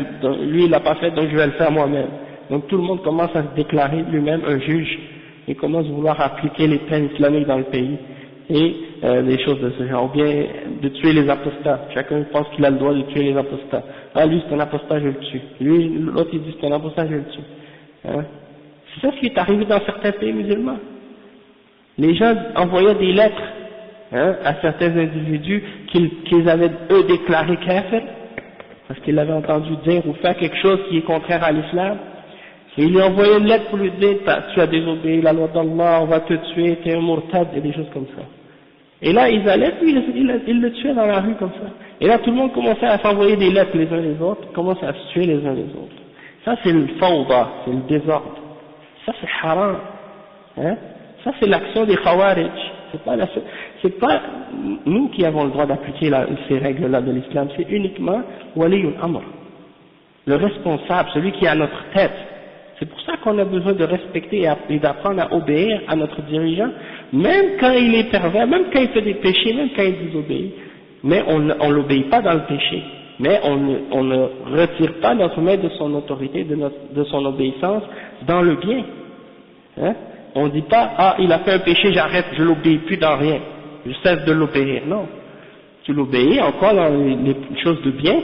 lui il l'a pas fait donc je vais le faire moi-même. Donc tout le monde commence à se déclarer lui-même un juge et commence à vouloir appliquer les peines islamiques dans le pays et des choses de ce genre, ou bien de tuer les apostats. Chacun pense qu'il a le droit de tuer les apostats. Ah lui c'est un apostat, je le tue. Lui l'autre il dit c'est un apostat, je le tue. Hein, c'est ça ce qui est arrivé dans certains pays musulmans. Les gens envoyaient des lettres, hein, à certains individus qu'ils avaient eux déclaré kafir, parce qu'ils avaient entendu dire ou faire quelque chose qui est contraire à l'islam. Et ils lui envoyaient une lettre pour lui dire tu as désobéi la loi d'Allah, on va te tuer, tu es un murtad, et des choses comme ça. Et là ils allaient, puis ils le tuaient dans la rue comme ça. Et là tout le monde commençait à s'envoyer des lettres les uns les autres, commençait à se tuer les uns les autres. Ça c'est le fawda, c'est le désordre. Ça c'est haram. Hein? Ça c'est l'action des khawarij. C'est pas nous qui avons le droit d'appliquer ces règles-là de l'islam, c'est uniquement waliyul amr, le responsable, celui qui est à notre tête. C'est pour ça qu'on a besoin de respecter et d'apprendre à obéir à notre dirigeant, même quand il est pervers, même quand il fait des péchés, même quand il désobéit. Mais on l'obéit pas dans le péché, mais on ne retire pas notre main de son autorité, de son obéissance dans le bien. Hein? On ne dit pas, ah, il a fait un péché, j'arrête, je l'obéis plus dans rien, je cesse de l'obéir. Non. Tu l'obéis encore dans les choses de bien,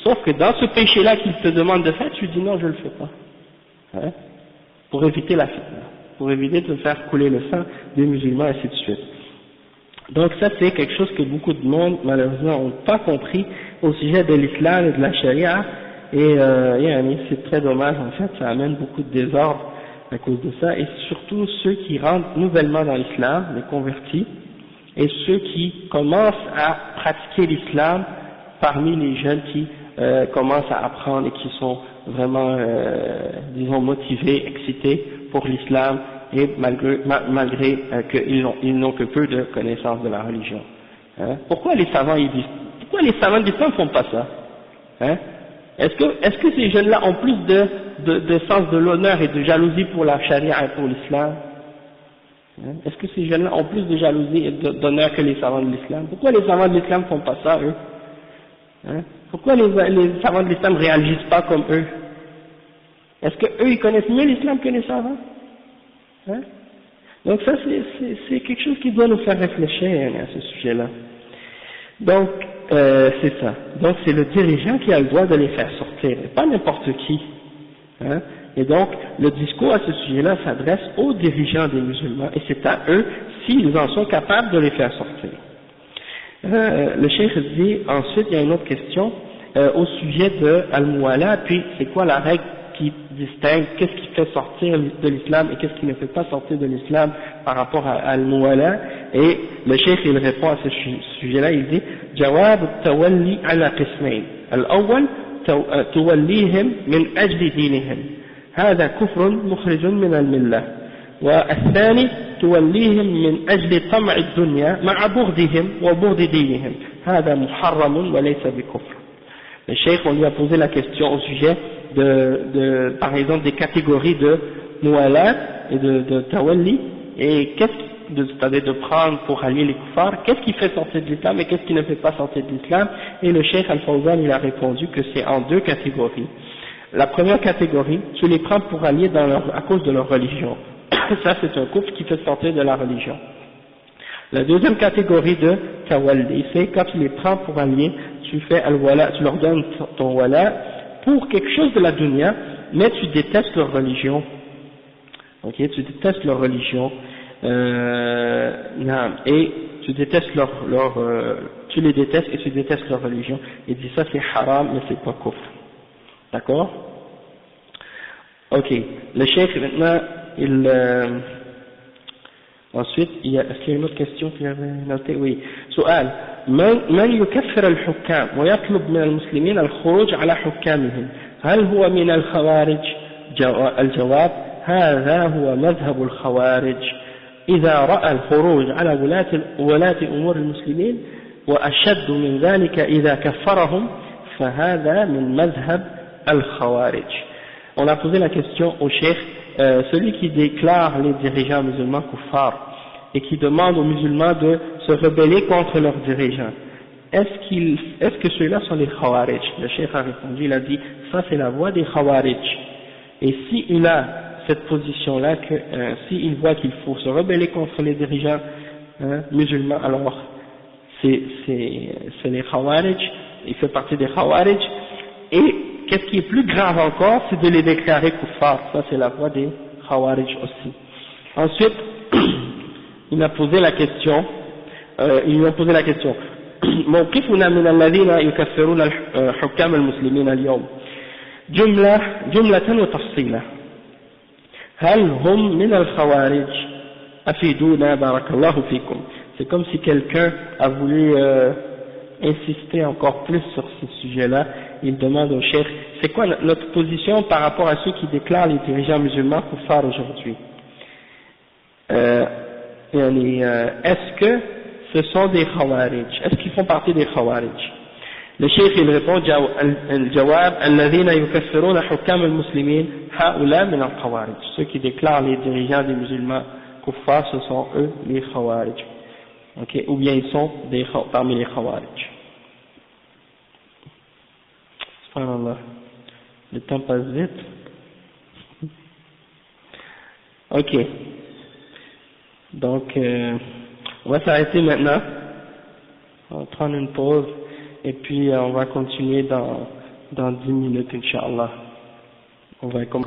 sauf que dans ce péché-là qu'il te demande de faire, tu dis non, je le fais pas. Hein? Pour éviter la fitna, pour éviter de faire couler le sang des musulmans, et ainsi de suite. Donc ça, c'est quelque chose que beaucoup de monde, malheureusement, n'ont pas compris au sujet de l'islam et de la charia, et c'est très dommage, en fait, ça amène beaucoup de désordre à cause de ça, et surtout ceux qui rentrent nouvellement dans l'islam, les convertis, et ceux qui commencent à pratiquer l'islam parmi les jeunes qui commencent à apprendre et qui sont vraiment, disons, motivés, excités pour l'islam, et malgré qu'ils n'ont que peu de connaissances de la religion. Hein? Pourquoi les savants de l'islam font pas ça? Hein? Est-ce que ces jeunes-là ont plus de sens de l'honneur et de jalousie pour la charia et pour l'islam? Hein? Est-ce que ces jeunes-là ont plus de jalousie et d'honneur que les savants de l'islam? Pourquoi les savants de l'islam font pas ça, eux? Hein? Pourquoi les savants de l'islam réagissent pas comme eux? Est-ce que eux ils connaissent mieux l'islam que les savants? Hein? Donc ça c'est quelque chose qui doit nous faire réfléchir à ce sujet-là. Donc c'est ça. Donc c'est le dirigeant qui a le droit de les faire sortir, et pas n'importe qui. Hein? Et donc le discours à ce sujet-là s'adresse aux dirigeants des musulmans, et c'est à eux s'ils en sont capables de les faire sortir. Le cheikh dit ensuite, il y a une autre question au sujet de al-muwala, puis c'est quoi la règle qui distingue qu'est-ce qui fait sortir de l'islam et qu'est-ce qui ne fait pas sortir de l'islam par rapport à al-muwala, et le cheikh il répond à ce sujet-là, il dit jawab tawalli ala qismayn al-awwal tuwallihim min ajli dinihim هذا كفر مخرج من الملة والثاني توليهم من أجل طمع الدنيا مع بغضهم وبغض دينهم هذا محرم وليس بكفر. Le cheikh, on lui a posé la question au sujet par exemple des catégories de muwalat et de tawalli, et c'est-à-dire de prendre pour allier les kuffars, qu'est-ce qui fait sortir de l'islam et qu'est-ce qui ne fait pas sortir de l'islam, et le cheikh Al-Fawzan il a répondu que c'est en deux catégories. La première catégorie, tu les prends pour allier à cause de leur religion. Ça c'est un couple qui fait sortir de la religion. La deuxième catégorie de tawalli, c'est quand tu les prends pour allier, tu fais al-wala, tu leur donnes ton wala pour quelque chose de la dunya, mais tu détestes leur religion. Ok, tu détestes leur religion. Et tu détestes tu les détestes et tu détestes leur religion. Il dit ça c'est haram, mais c'est pas kufr. D'accord? Ok. Le cheikh maintenant, ensuite, est-ce qu'il y a une autre question qu'il avait notée? Oui. سؤال من يكفر الحكام ويطلب من المسلمين الخروج على حكامهم هل هو من الخوارج؟ الجواب هذا هو مذهب الخوارج إذا رأى الخروج على ولاة أمور المسلمين وأشد من ذلك إذا كفرهم فهذا من مذهب الخوارج. On a posé la question au cheikh, celui qui déclare les dirigeants musulmans kuffar et qui demande aux musulmans de se rebeller contre leurs dirigeants, est-ce que ceux-là sont les khawarij? Le cheikh a répondu, il a dit, ça c'est la voie des khawarij. Et s'il a cette position-là, que s'il voit qu'il faut se rebeller contre les dirigeants musulmans, alors c'est les khawarij, il fait partie des khawarij, et qu'est-ce qui est plus grave encore, c'est de les déclarer kuffar, ça c'est la voie des khawarij aussi. Ensuite, il a posé la question, ils lui ont posé la question, موقفنا من الذين يكفرون حكام المسلمين اليوم جملة وتفصيلا هل هم من الخوارج أفيدونا بارك الله فيكم. C'est comme si quelqu'un a voulu insister encore plus sur ce sujet-là. Il demande au cheikh, c'est quoi notre position par rapport à ceux qui déclarent les dirigeants musulmans kuffar aujourd'hui? Est-ce que ce sont des khawarij? Est-ce qu'ils font partie des khawarij? Le cheikh il répond, الجواب الذين يكفرون حكام المسلمين هؤلاء من الخوارج. Ceux qui déclarent les dirigeants des musulmans kuffar, ce sont eux les khawarij. Okay, ou bien ils sont parmi les khawarij. Subhanallah, le temps passe vite. Ok, donc on va s'arrêter maintenant, on va prendre une pause et puis on va continuer dans 10 minutes, Inch'Allah. On va commencer.